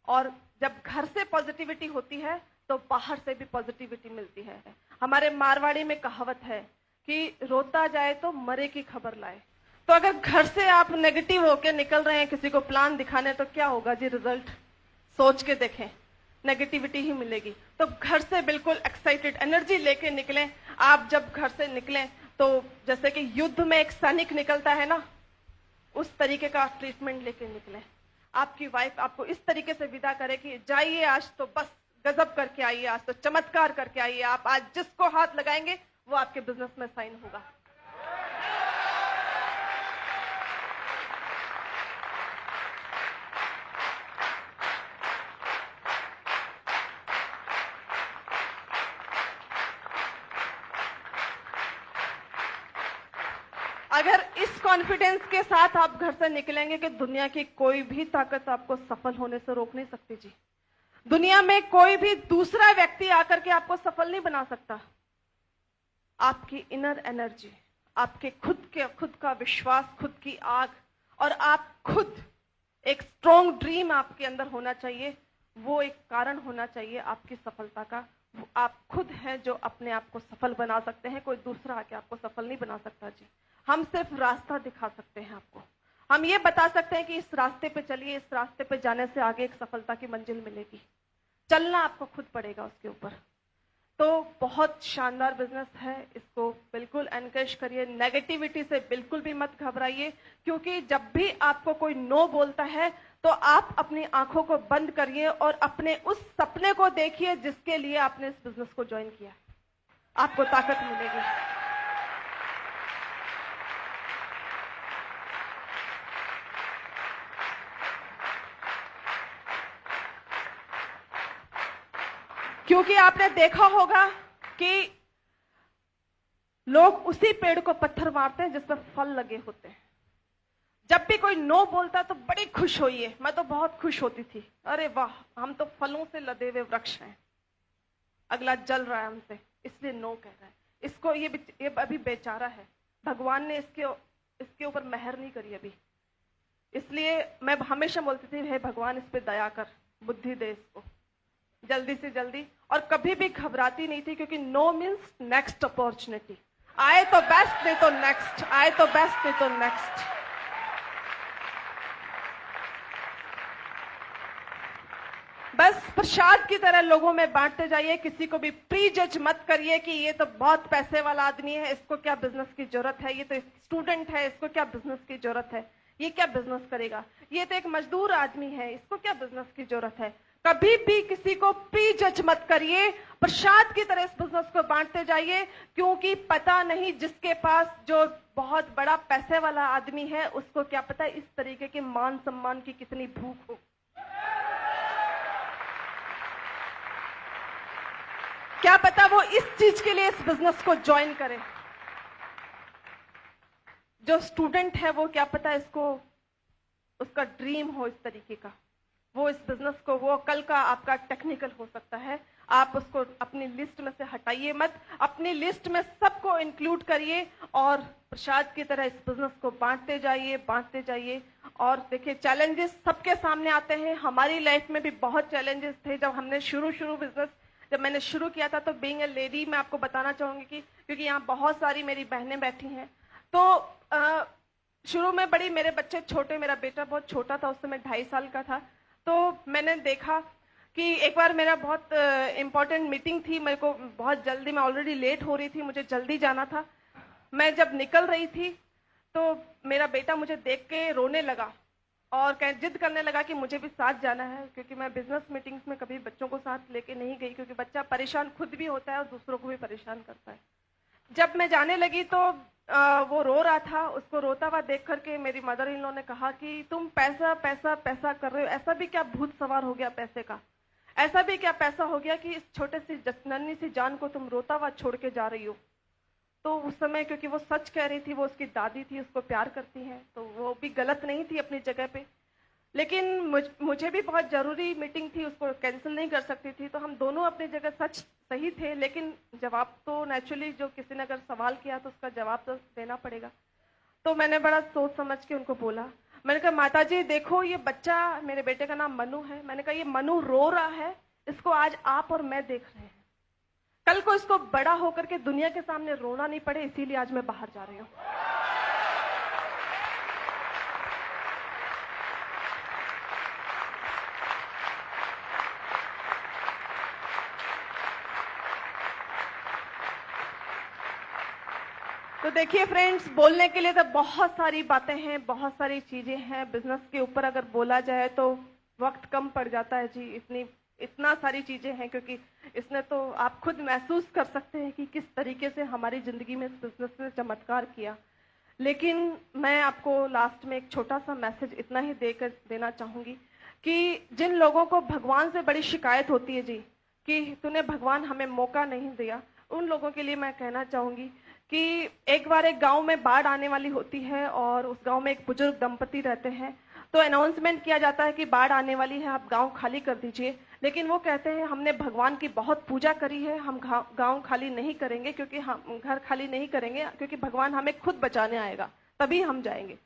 और जब घर से पॉजिटिविटी होती है तो बाहर से भी पॉजिटिविटी मिलती है। हमारे मारवाड़ी में कहावत है कि रोता जाए तो मरे की खबर लाए। तो अगर घर से आप नेगेटिव होके निकल रहे हैं किसी को प्लान दिखाने, तो क्या होगा जी रिजल्ट, सोच के देखें, नेगेटिविटी ही मिलेगी। तो घर से बिल्कुल एक्साइटेड एनर्जी लेके निकलें। आप जब घर से निकलें तो जैसे कि युद्ध में एक सैनिक निकलता है ना, उस तरीके का ट्रीटमेंट लेके निकलें। आपकी वाइफ आपको इस तरीके से विदा करे कि जाइए आज तो बस गजब करके आइए, आज तो चमत्कार करके आइए, आप आज जिसको हाथ लगाएंगे वो आपके बिजनेस में साइन होगा। अगर इस कॉन्फिडेंस के साथ आप घर से निकलेंगे कि दुनिया की कोई भी ताकत आपको सफल होने से रोक नहीं सकती जी, दुनिया में कोई भी दूसरा व्यक्ति आकर के आपको सफल नहीं बना सकता। आपकी इनर एनर्जी, आपके खुद का विश्वास, खुद की आग, और आप खुद एक स्ट्रॉन्ग ड्रीम आपके अंदर होना चाहिए। वो एक कारण होना चाहिए आपकी सफलता का। आप खुद हैं जो अपने आप को सफल बना सकते हैं, कोई दूसरा आके आपको सफल नहीं बना सकता जी। हम सिर्फ रास्ता दिखा सकते हैं आपको। हम ये बता सकते हैं कि इस रास्ते पे चलिए, इस रास्ते पे जाने से आगे एक सफलता की मंजिल मिलेगी। चलना आपको खुद पड़ेगा उसके ऊपर। तो बहुत शानदार बिजनेस है, इसको बिल्कुल एनकरेज करिए। नेगेटिविटी से बिल्कुल भी मत घबराइए, क्योंकि जब भी आपको कोई नो बोलता है तो आप अपनी आंखों को बंद करिए और अपने उस सपने को देखिए जिसके लिए आपने इस बिजनेस को ज्वाइन किया। आपको ताकत मिलेगी। क्योंकि आपने देखा होगा कि लोग उसी पेड़ को पत्थर मारते हैं जिस पर फल लगे होते हैं। जब भी कोई नो बोलता तो बड़ी खुश होइए। मैं तो बहुत खुश होती थी, अरे वाह हम तो फलों से लदे हुए वृक्ष हैं। अगला जल रहा है हमसे, इसलिए नो कह रहा है। इसको ये अभी बेचारा है, भगवान ने इसके ऊपर मेहर नहीं करी अभी, इसलिए मैं हमेशा बोलती थी हे भगवान इस पे दया कर, बुद्धि दे इसको जल्दी से जल्दी। और कभी भी घबराती नहीं थी, क्योंकि नो मीन्स नेक्स्ट अपॉर्चुनिटी। आए तो बेस्ट, नहीं तो नेक्स्ट, आए तो बेस्ट, नहीं तो नेक्स्ट। बस प्रसाद की तरह लोगों में बांटते जाइए, किसी को भी प्री जज मत करिए कि ये तो बहुत पैसे वाला आदमी है, इसको क्या बिजनेस की जरूरत है, ये तो स्टूडेंट है, इसको क्या बिजनेस की जरूरत है, ये क्या बिजनेस करेगा, ये तो एक मजदूर आदमी है, इसको क्या बिजनेस की जरूरत है। कभी भी किसी को प्री जज मत करिए, प्रसाद की तरह इस बिजनेस को बांटते जाइए, क्योंकि पता नहीं जिसके पास जो बहुत बड़ा पैसे वाला आदमी है उसको क्या पता इस तरीके के मान सम्मान की कितनी भूख हो। क्या पता वो इस चीज के लिए इस बिजनेस को ज्वाइन करे। जो स्टूडेंट है वो क्या पता इसको उसका ड्रीम हो इस तरीके का, वो इस बिजनेस को, वो कल का आपका टेक्निकल हो सकता है। आप उसको अपनी लिस्ट में से हटाइए मत, अपनी लिस्ट में सबको इंक्लूड करिए और प्रसाद की तरह इस बिजनेस को बांटते जाइए। और देखिए चैलेंजेस सबके सामने आते हैं, हमारी लाइफ में भी बहुत चैलेंजेस थे जब हमने शुरू बिजनेस जब मैंने शुरू किया था। तो बीइंग ए लेडी मैं आपको बताना चाहूंगी कि क्योंकि यहाँ बहुत सारी मेरी बहनें बैठी हैं, तो शुरू में बड़ी, मेरे बच्चे छोटे, मेरा बेटा बहुत छोटा था, उस समय 2.5 साल का था। तो मैंने देखा कि एक बार मेरा बहुत इम्पोर्टेंट मीटिंग थी, मेरे को बहुत जल्दी, मैं ऑलरेडी लेट हो रही थी, मुझे जल्दी जाना था। मैं जब निकल रही थी तो मेरा बेटा मुझे देख के रोने लगा और जिद करने लगा कि मुझे भी साथ जाना है, क्योंकि मैं बिजनेस मीटिंग्स में कभी बच्चों को साथ लेके नहीं गई, क्योंकि बच्चा परेशान खुद भी होता है और दूसरों को भी परेशान करता है। जब मैं जाने लगी तो वो रो रहा था, उसको रोता हुआ देख करके मेरी मदर इन लॉ ने कहा कि तुम पैसा पैसा पैसा कर रहे हो, ऐसा भी क्या भूत सवार हो गया पैसे का, ऐसा भी क्या पैसा हो गया कि इस छोटे सी नन्ही सी जान को तुम रोता हुआ छोड़ के जा रही हो। तो उस समय क्योंकि वो सच कह रही थी, वो उसकी दादी थी, उसको प्यार करती है, तो वो भी गलत नहीं थी अपनी जगह पे, लेकिन मुझे भी बहुत जरूरी मीटिंग थी, उसको कैंसिल नहीं कर सकती थी। तो हम दोनों अपनी जगह सच सही थे, लेकिन जवाब तो नेचुरली जो किसी ने अगर सवाल किया तो उसका जवाब तो देना पड़ेगा। तो मैंने बड़ा सोच समझ के उनको बोला, मैंने कहा माता जी देखो ये बच्चा, मेरे बेटे का नाम मनु है, मैंने कहा ये मनु रो रहा है, इसको आज आप और मैं देख रहे हैं, कल को इसको बड़ा होकर के दुनिया के सामने रोना नहीं पड़े, इसीलिए आज मैं बाहर जा रही हूँ। तो देखिए फ्रेंड्स, बोलने के लिए तो बहुत सारी बातें हैं, बहुत सारी चीजें हैं, बिजनेस के ऊपर अगर बोला जाए तो वक्त कम पड़ जाता है जी, इतना सारी चीजें हैं, क्योंकि इसने तो आप खुद महसूस कर सकते हैं कि किस तरीके से हमारी जिंदगी में इस बिजनेस ने चमत्कार किया। लेकिन मैं आपको लास्ट में एक छोटा सा मैसेज इतना ही देना चाहूंगी कि जिन लोगों को भगवान से बड़ी शिकायत होती है जी कि तूने भगवान हमें मौका नहीं दिया, उन लोगों के लिए मैं कहना चाहूंगी कि एक बार एक गांव में बाढ़ आने वाली होती है और उस गांव में एक बुजुर्ग दंपति रहते हैं। तो अनाउंसमेंट किया जाता है कि बाढ़ आने वाली है, आप गांव खाली कर दीजिए। लेकिन वो कहते हैं हमने भगवान की बहुत पूजा करी है, हम गांव खाली नहीं करेंगे, क्योंकि हम घर खाली नहीं करेंगे, क्योंकि भगवान हमें खुद बचाने आएगा, तभी हम जाएंगे।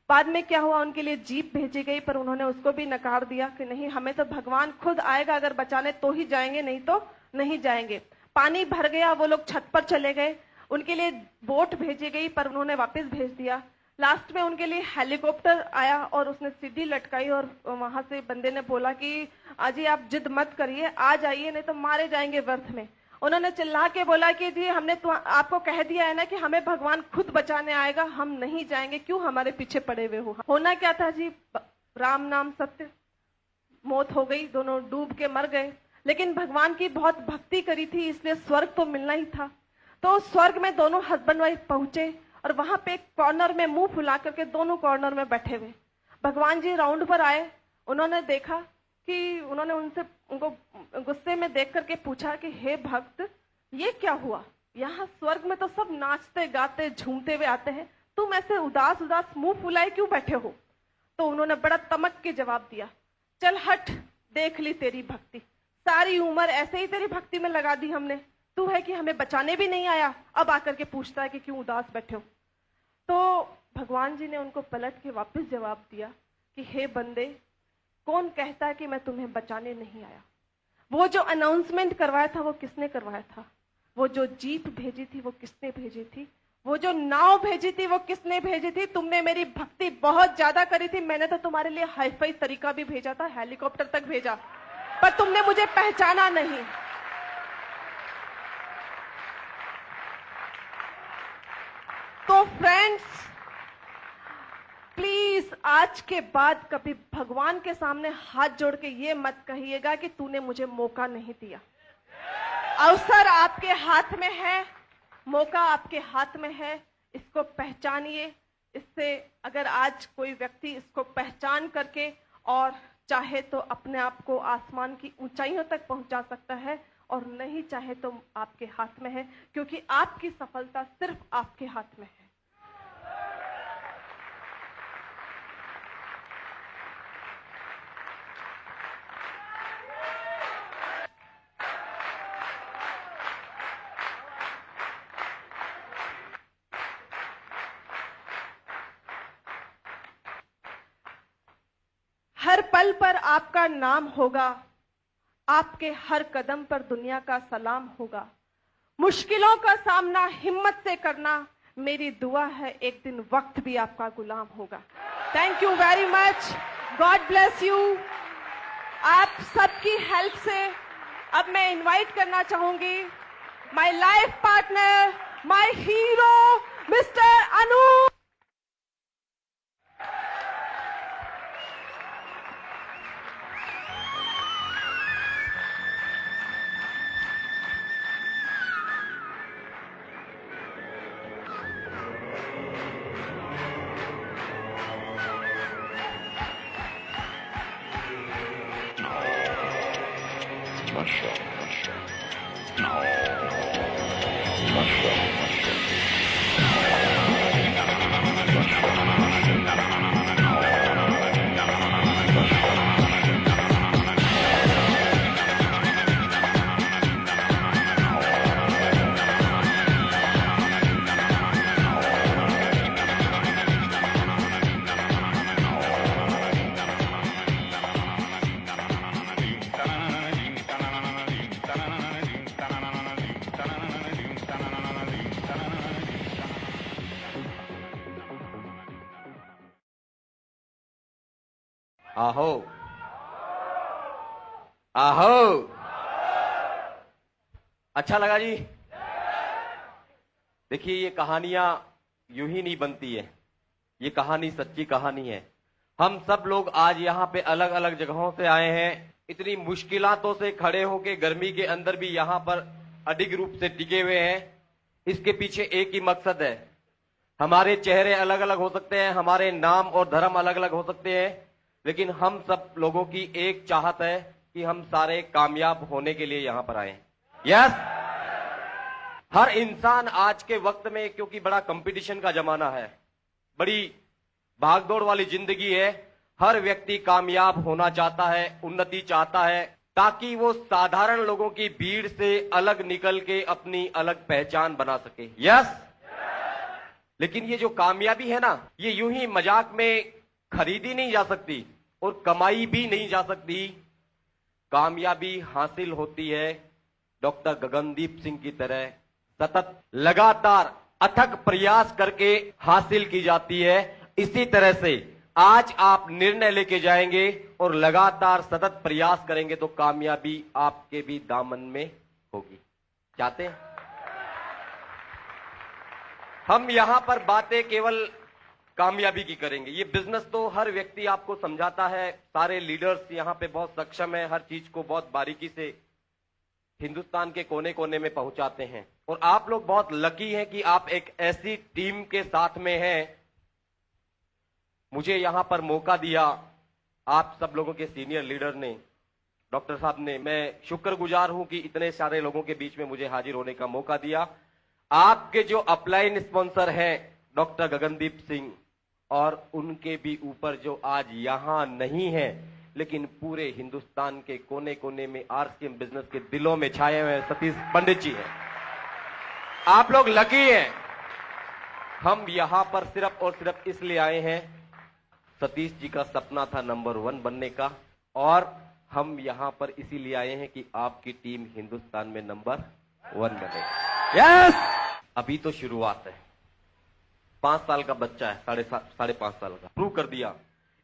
बाद में क्या हुआ, उनके लिए जीप भेजी गई, पर उन्होंने उसको भी नकार दिया कि नहीं, हमें तो भगवान खुद आएगा, अगर बचाने तो ही जाएंगे, नहीं तो नहीं जाएंगे। पानी भर गया, वो लोग छत पर चले गए, उनके लिए बोट भेजी गई, पर उन्होंने वापस भेज दिया। लास्ट में उनके लिए हेलीकॉप्टर आया और उसने सीधी लटकाई और वहां से बंदे ने बोला कि अजी आप जिद मत करिए, आ जाइए, नहीं तो मारे जाएंगे व्यर्थ में। उन्होंने चिल्ला के बोला कि जी हमने तो आपको कह दिया है ना कि हमें भगवान खुद बचाने आएगा, हम नहीं जाएंगे, क्यों हमारे पीछे पड़े हुए हो। होना क्या था जी, राम नाम सत्य, मौत हो गई, दोनों डूब के मर गए। लेकिन भगवान की बहुत भक्ति करी थी, इसलिए स्वर्ग तो मिलना ही था। तो स्वर्ग में दोनों हस्बैंड वाइफ पहुंचे और वहां पे एक कॉर्नर में मुंह फुला करके दोनों कॉर्नर में बैठे हुए भगवान जी राउंड पर आए। उन्होंने देखा कि उन्होंने उनको गुस्से में देख करके पूछा कि हे भक्त, ये क्या हुआ, यहाँ स्वर्ग में तो सब नाचते गाते झूमते हुए आते हैं, तुम ऐसे उदास उदास मुंह फुलाए क्यों बैठे हो। तो उन्होंने बड़ा तमक के जवाब दिया, चल हट, देख ली तेरी भक्ति, सारी उम्र ऐसे ही तेरी भक्ति में लगा दी हमने, तू है कि हमें बचाने भी नहीं आया, अब आकर के पूछता है कि क्यों उदास बैठे हो। तो भगवान जी ने उनको पलट के वापस जवाब दिया कि हे बंदे, कौन कहता है कि मैं तुम्हें बचाने नहीं आया? वो जो अनाउंसमेंट करवाया था वो किसने करवाया था? वो जो जीप भेजी थी वो किसने भेजी थी? वो जो नाव भेजी थी वो किसने भेजी थी? तुमने मेरी भक्ति बहुत ज्यादा करी थी, मैंने तो तुम्हारे लिए हाईफाई तरीका भी भेजा था, हेलीकॉप्टर तक भेजा, पर तुमने मुझे पहचाना नहीं। तो फ्रेंड्स, प्लीज आज के बाद कभी भगवान के सामने हाथ जोड़ के ये मत कहिएगा कि तूने मुझे मौका नहीं दिया। अवसर आपके हाथ में है, मौका आपके हाथ में है, इसको पहचानिए। इससे अगर आज कोई व्यक्ति इसको पहचान करके और चाहे तो अपने आप को आसमान की ऊंचाइयों तक पहुंचा सकता है, और नहीं चाहे तो आपके हाथ में है, क्योंकि आपकी सफलता सिर्फ आपके हाथ में है। हर पल पर आपका नाम होगा, आपके हर कदम पर दुनिया का सलाम होगा। मुश्किलों का सामना हिम्मत से करना, मेरी दुआ है एक दिन वक्त भी आपका गुलाम होगा। Thank you very much, god bless you. आप सबकी हेल्प से अब मैं इनवाइट करना चाहूंगी my life partner, my hero mister Anoop. आहो आहो, अच्छा लगा जी। देखिए, ये कहानियां यूं ही नहीं बनती है, ये कहानी सच्ची कहानी है। हम सब लोग आज यहाँ पे अलग अलग जगहों से आए हैं, इतनी मुश्किलातों से खड़े होके गर्मी के अंदर भी यहाँ पर अडिग रूप से टिके हुए हैं। इसके पीछे एक ही मकसद है। हमारे चेहरे अलग अलग हो सकते हैं, हमारे नाम और धर्म अलग अलग हो सकते हैं, लेकिन हम सब लोगों की एक चाहत है कि हम सारे कामयाब होने के लिए यहां पर आए। यस, हर इंसान आज के वक्त में, क्योंकि बड़ा कंपटीशन का जमाना है, बड़ी भागदौड़ वाली जिंदगी है, हर व्यक्ति कामयाब होना चाहता है, उन्नति चाहता है, ताकि वो साधारण लोगों की भीड़ से अलग निकल के अपनी अलग पहचान बना सके। यस, लेकिन ये जो कामयाबी है ना, ये यूं ही मजाक में खरीदी नहीं जा सकती और कमाई भी नहीं जा सकती। कामयाबी हासिल होती है डॉक्टर गगनदीप सिंह की तरह सतत लगातार अथक प्रयास करके हासिल की जाती है। इसी तरह से आज आप निर्णय लेके जाएंगे और लगातार सतत प्रयास करेंगे तो कामयाबी आपके भी दामन में होगी। चाहते हैं? हम यहां पर बातें केवल कामयाबी की करेंगे। ये बिजनेस तो हर व्यक्ति आपको समझाता है, सारे लीडर्स यहाँ पे बहुत सक्षम है, हर चीज को बहुत बारीकी से हिंदुस्तान के कोने कोने में पहुंचाते हैं। और आप लोग बहुत लकी हैं कि आप एक ऐसी टीम के साथ में हैं। मुझे यहां पर मौका दिया आप सब लोगों के सीनियर लीडर ने, डॉक्टर साहब ने। मैं शुक्रगुजार हूं कि इतने सारे लोगों के बीच में मुझे हाजिर होने का मौका दिया। आपके जो अपलाइन स्पॉन्सर हैं डॉक्टर गगनदीप सिंह, और उनके भी ऊपर जो आज यहां नहीं है, लेकिन पूरे हिंदुस्तान के कोने कोने में आरसीएम बिजनेस के दिलों में छाए हुए सतीश पंडित जी हैं। आप लोग लकी हैं। हम यहां पर सिर्फ और सिर्फ इसलिए आए हैं, सतीश जी का सपना था नंबर 1 बनने का, और हम यहां पर इसीलिए आए हैं कि आपकी टीम हिंदुस्तान में नंबर 1 बने। यस, अभी तो शुरुआत है। 5 साल का बच्चा है, साढ़े 5 साल का, प्रूव कर दिया।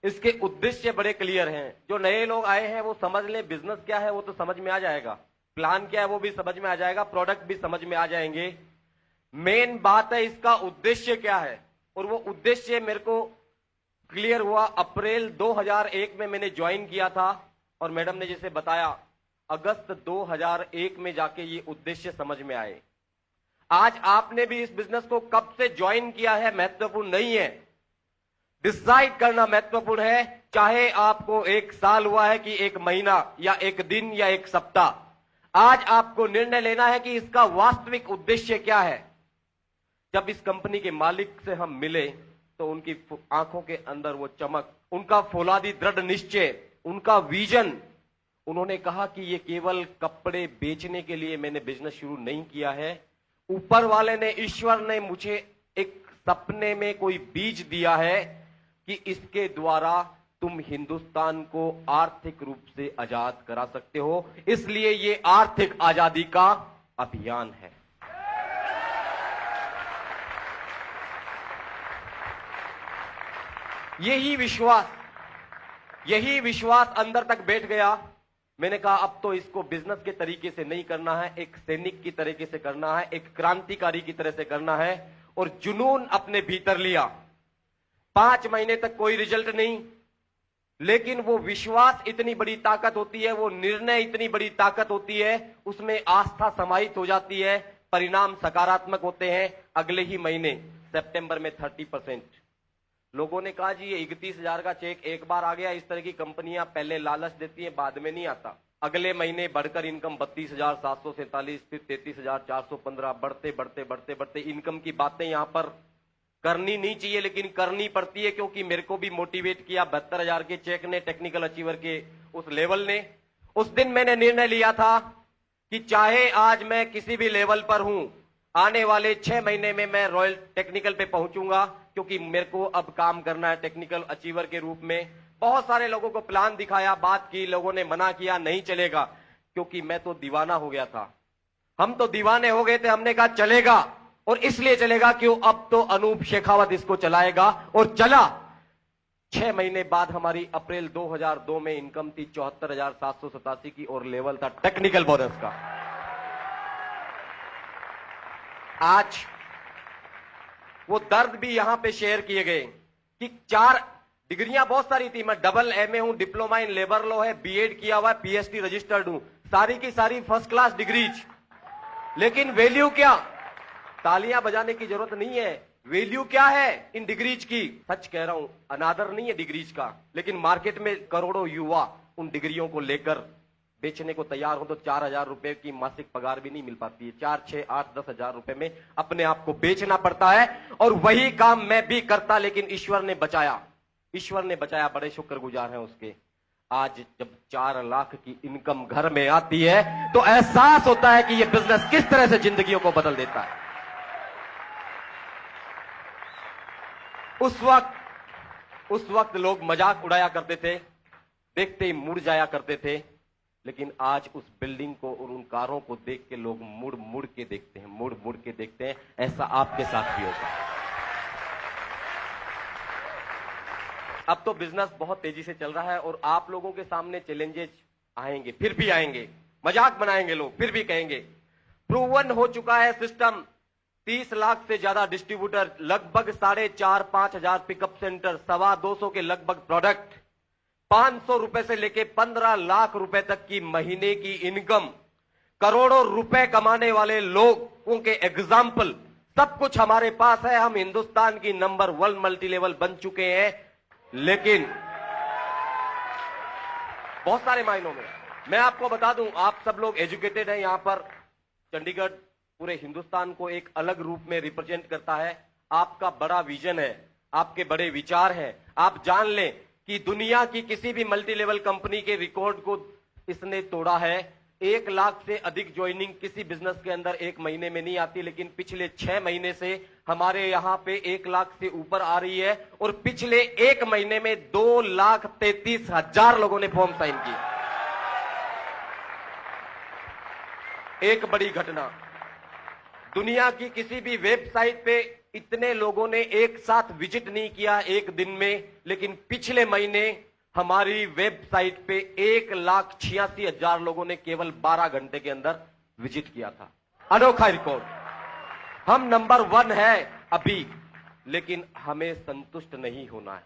इसके उद्देश्य बड़े क्लियर हैं। जो नए लोग आए हैं वो समझ लें बिजनेस क्या है, वो तो समझ में आ जाएगा, प्लान क्या है वो भी समझ में आ जाएगा, प्रोडक्ट भी समझ में आ जाएंगे। मेन बात है इसका उद्देश्य क्या है, और वो उद्देश्य मेरे को क्लियर हुआ। अप्रैल 2001 में मैंने ज्वाइन किया था, और मैडम ने जैसे बताया अगस्त 2001 में जाके ये उद्देश्य समझ में आए। आज आपने भी इस बिजनेस को कब से ज्वाइन किया है महत्वपूर्ण नहीं है, डिसाइड करना महत्वपूर्ण है। चाहे आपको 1 साल हुआ है कि 1 महीना या 1 दिन या 1 सप्ताह, आज आपको निर्णय लेना है कि इसका वास्तविक उद्देश्य क्या है। जब इस कंपनी के मालिक से हम मिले तो उनकी आंखों के अंदर वो चमक, उनका फौलादी दृढ़ निश्चय, उनका विजन। उन्होंने कहा कि ये केवल कपड़े बेचने के लिए मैंने बिजनेस शुरू नहीं किया है, ऊपर वाले ने, ईश्वर ने मुझे एक सपने में कोई बीज दिया है कि इसके द्वारा तुम हिंदुस्तान को आर्थिक रूप से आजाद करा सकते हो, इसलिए ये आर्थिक आजादी का अभियान है। यही विश्वास अंदर तक बैठ गया। मैंने कहा अब तो इसको बिजनेस के तरीके से नहीं करना है, एक सैनिक की तरीके से करना है, एक क्रांतिकारी की तरह से करना है, और जुनून अपने भीतर लिया। 5 महीने तक कोई रिजल्ट नहीं, लेकिन वो विश्वास इतनी बड़ी ताकत होती है, वो निर्णय इतनी बड़ी ताकत होती है, उसमें आस्था समाहित हो जाती है, परिणाम सकारात्मक होते हैं। अगले ही महीने सितंबर में 30%। लोगों ने कहा जी ये 31,000 का चेक एक बार आ गया। इस तरह की कंपनियां पहले लालच देती हैं, बाद में नहीं आता। अगले महीने बढ़कर इनकम 32,747, फिर 33,415, बढ़ते बढ़ते बढ़ते बढ़ते। इनकम की बातें यहां पर करनी नहीं चाहिए, लेकिन करनी पड़ती है, क्योंकि मेरे को भी मोटिवेट किया 72,000 के चेक ने, टेक्निकल अचीवर के उस लेवल ने। उस दिन मैंने निर्णय लिया था कि चाहे आज मैं किसी भी लेवल पर हूं, आने वाले 6 महीने में मैं रॉयल टेक्निकल पे पहुंचूंगा, क्योंकि मेरे को अब काम करना है टेक्निकल अचीवर के रूप में। बहुत सारे लोगों को प्लान दिखाया, बात की, लोगों ने मना किया नहीं चलेगा, क्योंकि मैं तो दीवाना हो गया था। हम तो दीवाने हो गए थे। हमने कहा चलेगा, और इसलिए चलेगा क्यों, अब तो अनूप शेखावत इसको चलाएगा, और चला। 6 महीने बाद हमारी अप्रैल 2002 में इनकम थी 74,787 की, और लेवल था टेक्निकल बोनस का। आज वो दर्द भी यहां पे शेयर किए गए कि 4 डिग्रियां बहुत सारी थी। मैं डबल MA हूं, डिप्लोमा इन लेबर लॉ है, बीएड किया हुआ है, PhD रजिस्टर्ड हूं, सारी की सारी फर्स्ट क्लास डिग्रीज। लेकिन वैल्यू क्या, तालियां बजाने की जरूरत नहीं है, वैल्यू क्या है इन डिग्रीज की। सच कह रहा हूं, अनादर नहीं है डिग्रीज का, लेकिन मार्केट में करोड़ों युवा उन डिग्रियों को लेकर बेचने को तैयार हो तो 4,000 रुपए की मासिक पगार भी नहीं मिल पाती है। 4, 6, 8, 10,000 रुपए में अपने आप को बेचना पड़ता है, और वही काम मैं भी करता, लेकिन ईश्वर ने बचाया, ईश्वर ने बचाया, बड़े शुक्रगुजार हैं उसके। आज जब 4 लाख की इनकम घर में आती है तो एहसास होता है कि यह बिजनेस किस तरह से जिंदगियों को बदल देता है। उस वक्त लोग मजाक उड़ाया करते थे, देखते ही मुड़ जाया करते थे, लेकिन आज उस बिल्डिंग को और उन कारों को देख के लोग मुड़ मुड़ के देखते हैं, मुड़ मुड़ के देखते हैं। ऐसा आपके साथ भी होगा। अब तो बिजनेस बहुत तेजी से चल रहा है, और आप लोगों के सामने चैलेंजेस आएंगे, फिर भी आएंगे, मजाक बनाएंगे लोग, फिर भी कहेंगे। प्रूवन हो चुका है सिस्टम। 30 लाख से ज्यादा डिस्ट्रीब्यूटर, लगभग 4,500-5 हजार पिकअप सेंटर, 225 के लगभग प्रोडक्ट, 500 रुपए से लेके 15 लाख रुपए तक की महीने की इनकम, करोड़ों रुपए कमाने वाले लोगों के एग्जाम्पल, सब कुछ हमारे पास है। हम हिंदुस्तान की नंबर 1 मल्टी लेवल बन चुके हैं। लेकिन बहुत सारे मायनों में मैं आपको बता दूं, आप सब लोग एजुकेटेड हैं यहां पर। चंडीगढ़ पूरे हिंदुस्तान को एक अलग रूप में रिप्रेजेंट करता है। आपका बड़ा विजन है, आपके बड़े विचार हैं। आप जान लें कि दुनिया की किसी भी मल्टी लेवल कंपनी के रिकॉर्ड को इसने तोड़ा है। 1 लाख से अधिक ज्वाइनिंग किसी बिजनेस के अंदर 1 महीने में नहीं आती, लेकिन पिछले 6 महीने से हमारे यहां पे 1 लाख से ऊपर आ रही है और पिछले 1 महीने में 2,33,000 लोगों ने फॉर्म साइन किए। एक बड़ी घटना, दुनिया की किसी भी वेबसाइट पे इतने लोगों ने एक साथ विजिट नहीं किया एक दिन में, लेकिन पिछले महीने हमारी वेबसाइट पे 1,86,000 लोगों ने केवल 12 घंटे के अंदर विजिट किया था। अनोखा रिकॉर्ड। हम नंबर 1 है अभी, लेकिन हमें संतुष्ट नहीं होना है।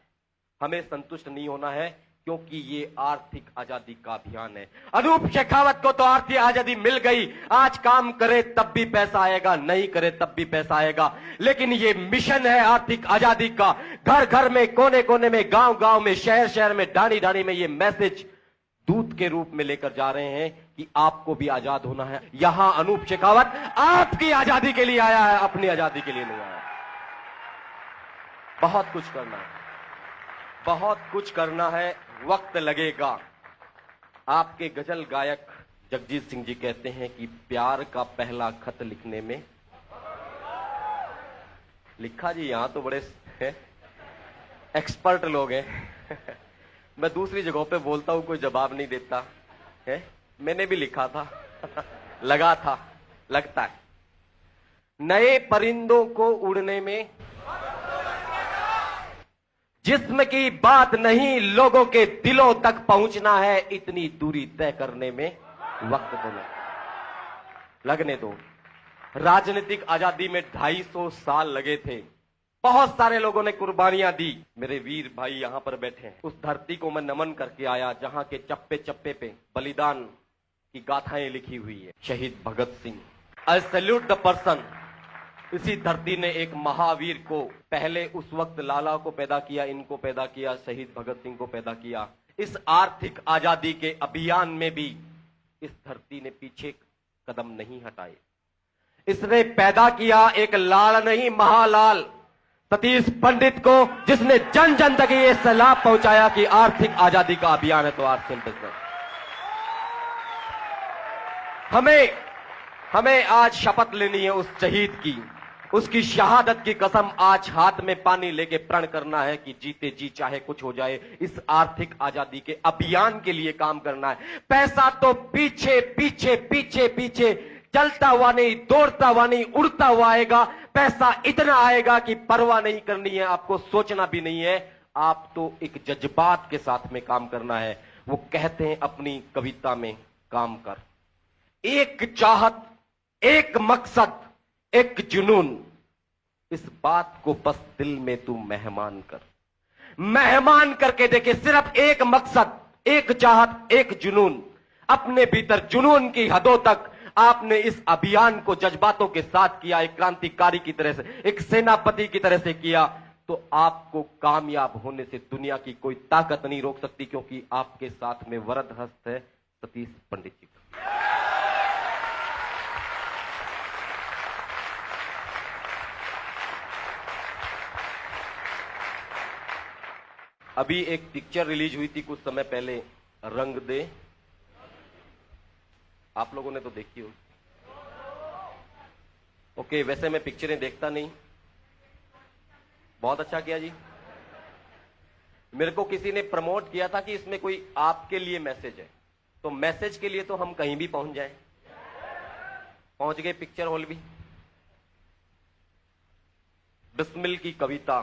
हमें संतुष्ट नहीं होना है क्योंकि ये आर्थिक आजादी का अभियान है। अनूप शेखावत को तो आर्थिक आजादी मिल गई, आज काम करे तब भी पैसा आएगा, नहीं करे तब भी पैसा आएगा, लेकिन ये मिशन है आर्थिक आजादी का। घर घर में, कोने कोने में, गांव गांव में, शहर शहर में, डाणी डाणी में ये मैसेज दूत के रूप में लेकर जा रहे हैं कि आपको भी आजाद होना है। यहां अनूप शेखावत आपकी आजादी के लिए आया है, अपनी आजादी के लिए नहीं आया। बहुत कुछ करना है, बहुत कुछ करना है, वक्त लगेगा। आपके गजल गायक जगजीत सिंह जी कहते हैं कि प्यार का पहला खत लिखने में लिखा जी, यहां तो बड़े एक्सपर्ट लोग हैं। मैं दूसरी जगहों पे बोलता हूं, कोई जवाब नहीं देता है। मैंने भी लिखा था, लगा था, लगता है। नए परिंदों को उड़ने में, जिस्म की बात नहीं, लोगों के दिलों तक पहुंचना है, इतनी दूरी तय करने में वक्त दो, लगने दो। राजनीतिक आजादी में 250 साल लगे थे, बहुत सारे लोगों ने कुर्बानियां दी। मेरे वीर भाई यहां पर बैठे हैं, उस धरती को मैं नमन करके आया जहां के चप्पे चप्पे पे बलिदान की गाथाएं लिखी हुई है। शहीद Bhagat Singh, I salute the person. इसी धरती ने एक महावीर को, पहले उस वक्त लाला को पैदा किया, इनको पैदा किया, शहीद भगत सिंह को पैदा किया। इस आर्थिक आजादी के अभियान में भी इस धरती ने पीछे कदम नहीं हटाए। इसने पैदा किया एक लाल नहीं, महालाल सतीश पंडित को, जिसने जन जन तक ये सलाह पहुंचाया कि आर्थिक आजादी का अभियान है तो आर्थिक बिजनेस। हमें आज शपथ लेनी है उस शहीद की, उसकी शहादत की कसम आज हाथ में पानी लेके प्रण करना है कि जीते जी चाहे कुछ हो जाए, इस आर्थिक आजादी के अभियान के लिए काम करना है। पैसा तो पीछे पीछे पीछे पीछे चलता हुआ नहीं, दौड़ता हुआ नहीं, उड़ता हुआ आएगा। पैसा इतना आएगा कि परवाह नहीं करनी है, आपको सोचना भी नहीं है। आप तो एक जज्बात के साथ में काम करना है। वो कहते हैं अपनी कविता में, काम कर, एक चाहत, एक मकसद, एक जुनून, इस बात को बस दिल में तू मेहमान कर। मेहमान करके देखे, सिर्फ एक मकसद, एक चाहत, एक जुनून। अपने भीतर जुनून की हदों तक आपने इस अभियान को जज्बातों के साथ किया, एक क्रांतिकारी की तरह से, एक सेनापति की तरह से किया, तो आपको कामयाब होने से दुनिया की कोई ताकत नहीं रोक सकती, क्योंकि आपके साथ में वरद हस्त है सतीश पंडित जी का। अभी एक पिक्चर रिलीज हुई थी कुछ समय पहले, रंग दे, आप लोगों ने तो देखी हो। ओके, वैसे मैं पिक्चरें देखता नहीं। बहुत अच्छा किया जी। मेरे को किसी ने प्रमोट किया था कि इसमें कोई आपके लिए मैसेज है, तो मैसेज के लिए तो हम कहीं भी पहुंच जाएं। पहुंच गए पिक्चर हॉल भी। बिस्मिल की कविता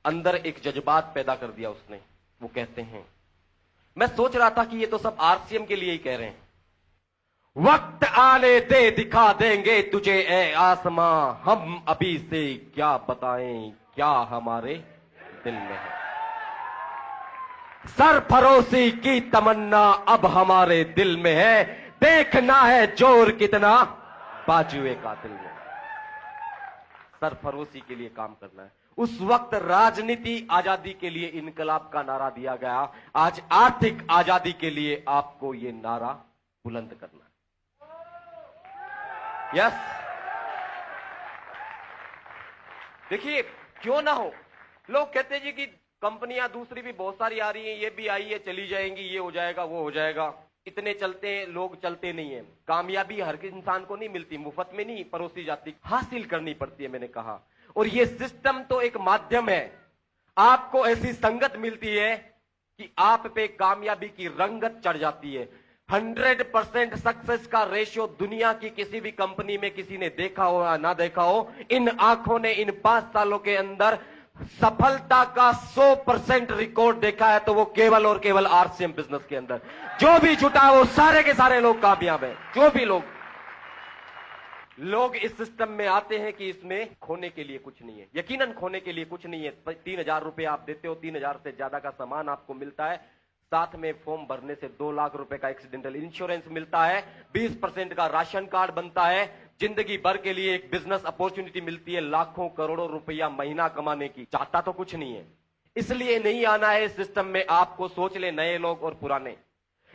अंदर एक जज्बात पैदा कर दिया उसने। वो कहते हैं, मैं सोच रहा था कि ये तो सब आरसीएम के लिए ही कह रहे हैं। वक्त आने दे, दिखा देंगे तुझे ए आसमां, हम अभी से क्या बताएं क्या हमारे दिल में है। सरफरोशी की तमन्ना अब हमारे दिल में है, देखना है जोर कितना बाजुए कातिल में। सरफरोशी के लिए काम करना है। उस वक्त राजनीति आजादी के लिए इनकलाब का नारा दिया गया, आज आर्थिक आजादी के लिए आपको ये नारा बुलंद करना है। यस, देखिए क्यों ना हो। लोग कहते हैं जी कि कंपनियां दूसरी भी बहुत सारी आ रही हैं, ये भी आई है, चली जाएंगी, ये हो जाएगा, वो हो जाएगा। इतने चलते हैं, लोग चलते नहीं है। कामयाबी हर किसी इंसान को नहीं मिलती, मुफ्त में नहीं परोसी जाती, हासिल करनी पड़ती है, मैंने कहा। और ये सिस्टम तो एक माध्यम है। आपको ऐसी संगत मिलती है कि आप पे कामयाबी की रंगत चढ़ जाती है। 100% सक्सेस का रेशियो दुनिया की किसी भी कंपनी में किसी ने देखा हो या ना देखा हो, इन आंखों ने इन 5 सालों के अंदर सफलता का 100% रिकॉर्ड देखा है, तो वो केवल और केवल आरसीएम बिजनेस के अंदर जो भी जुटा वो सारे के सारे लोग कामयाब हैं। जो भी लोग इस सिस्टम में आते हैं कि इसमें खोने के लिए कुछ नहीं है, यकीनन खोने के लिए कुछ नहीं है। 3,000 रुपए आप देते हो, 3,000 से ज्यादा का सामान आपको मिलता है, साथ में फॉर्म भरने से 2 लाख रुपए का एक्सीडेंटल इंश्योरेंस मिलता है, 20% का राशन कार्ड बनता है, जिंदगी भर के लिए एक बिजनेस अपॉर्चुनिटी मिलती है, लाखों करोड़ों रुपया महीना कमाने की। चाहता तो कुछ नहीं है, इसलिए नहीं आना है इस सिस्टम में। आपको सोच ले, नए लोग और पुराने,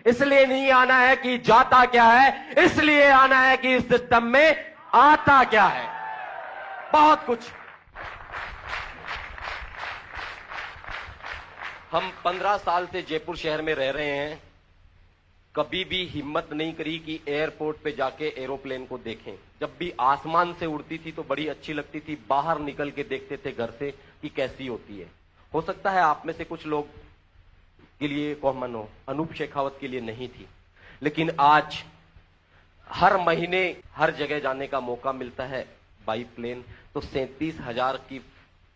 इसलिए नहीं आना है कि जाता क्या है, इसलिए आना है कि इस सिस्टम में आता क्या है। बहुत कुछ। हम 15 साल से जयपुर शहर में रह रहे हैं, कभी भी हिम्मत नहीं करी कि एयरपोर्ट पे जाके एरोप्लेन को देखें। जब भी आसमान से उड़ती थी तो बड़ी अच्छी लगती थी, बाहर निकल के देखते थे घर से कि कैसी होती है। हो सकता है आप में से कुछ लोग के लिए कॉमन हो, अनूप शेखावत के लिए नहीं थी, लेकिन आज हर महीने हर जगह जाने का मौका मिलता है बाई प्लेन। तो 37,000 की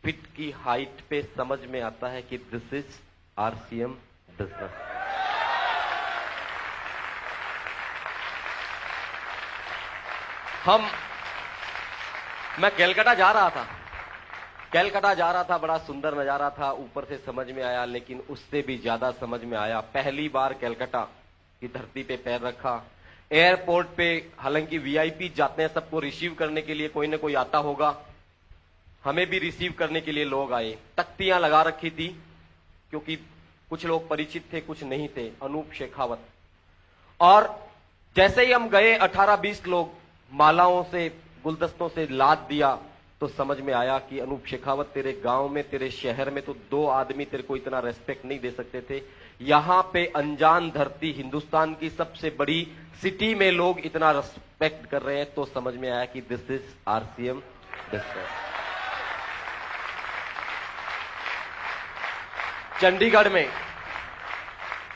फीट की हाइट पे समझ में आता है कि दिस इज आरसीएम बिजनेस। मैं कलकत्ता जा रहा था, बड़ा सुंदर नजारा था, ऊपर से समझ में आया, लेकिन उससे भी ज्यादा समझ में आया पहली बार कलकत्ता की धरती पे पैर रखा। एयरपोर्ट पे हालांकि वीआईपी जाते हैं, सबको रिसीव करने के लिए कोई ना कोई आता होगा, हमें भी रिसीव करने के लिए लोग आए। तख्तियां लगा रखी थी, क्योंकि कुछ लोग परिचित थे, कुछ नहीं थे, अनूप शेखावत। और जैसे ही हम गए 18-20 लोग मालाओं से, गुलदस्तों से लाद दिया, तो समझ में आया कि अनूप शेखावत, तेरे गांव में, तेरे शहर में तो 2 आदमी तेरे को इतना रेस्पेक्ट नहीं दे सकते थे, यहां पे अनजान धरती, हिंदुस्तान की सबसे बड़ी सिटी में लोग इतना रेस्पेक्ट कर रहे हैं। तो समझ में आया कि this is RCM business.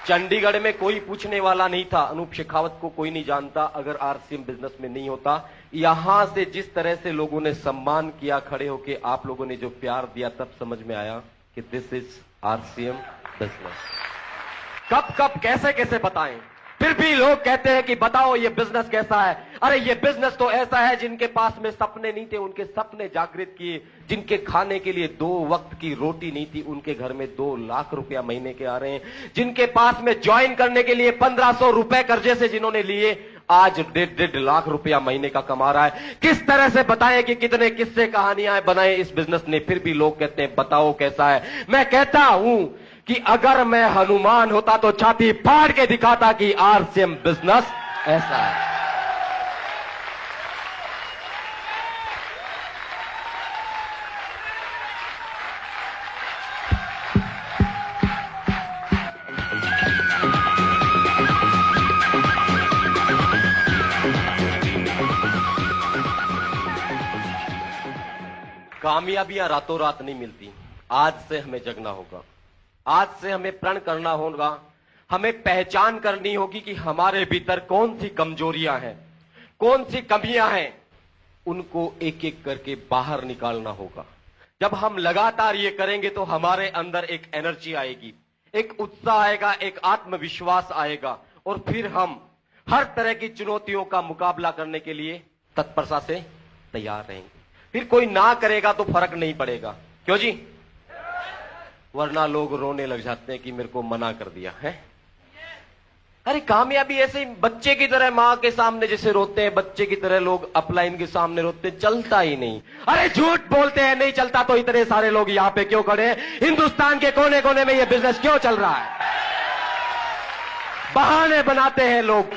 Chandigarh में कोई पूछने वाला नहीं था, अनूप शेखावत को कोई नहीं जानता अगर आरसीएम बिजनेस में नहीं होता। यहां से जिस तरह से लोगों ने सम्मान किया, खड़े होके आप लोगों ने जो प्यार दिया, तब समझ में आया कि दिस इज आरसीएम बिजनेस। कब कैसे कैसे बताएं, फिर भी लोग कहते हैं कि बताओ ये बिजनेस कैसा है। अरे ये बिजनेस तो ऐसा है, जिनके पास में सपने नहीं थे उनके सपने जागृत किए, जिनके खाने के लिए 2 वक्त की रोटी नहीं थी उनके घर में 2 लाख रुपया महीने के आ रहे हैं, जिनके पास में ज्वाइन करने के लिए 1500 रुपए कर्जे से जिन्होंने लिए, आज 1.5 लाख रुपया महीने का कमा रहा है। किस तरह से बताएं कि कितने किस्से कहानियां बनाए इस बिजनेस ने, फिर भी लोग कहते हैं बताओ कैसा है। मैं कहता हूं कि अगर मैं हनुमान होता तो छाती फाड़ के दिखाता कि आरसीएम बिजनेस ऐसा है। कामयाबियां रातों रात नहीं मिलती, आज से हमें जगना होगा, आज से हमें प्रण करना होगा, हमें पहचान करनी होगी कि हमारे भीतर कौन सी कमजोरियां हैं, कौन सी कमियां हैं, उनको एक एक करके बाहर निकालना होगा। जब हम लगातार ये करेंगे तो हमारे अंदर एक एनर्जी आएगी, एक उत्साह आएगा, एक आत्मविश्वास आएगा, और फिर हम हर तरह की चुनौतियों का मुकाबला करने के लिए तत्परता से तैयार रहेंगे। फिर कोई ना करेगा तो फर्क नहीं पड़ेगा, क्यों जी? वरना लोग रोने लग जाते हैं कि मेरे को मना कर दिया है। अरे कामयाबी ऐसे ही बच्चे की तरह, मां के सामने जैसे रोते हैं, बच्चे की तरह लोग अपलाइन के सामने रोते हैं, चलता ही नहीं। अरे झूठ बोलते हैं नहीं चलता, तो इतने सारे लोग यहां पे क्यों खड़े हैं? हिंदुस्तान के कोने कोने में ये बिजनेस क्यों चल रहा है? बहाने बनाते हैं लोग।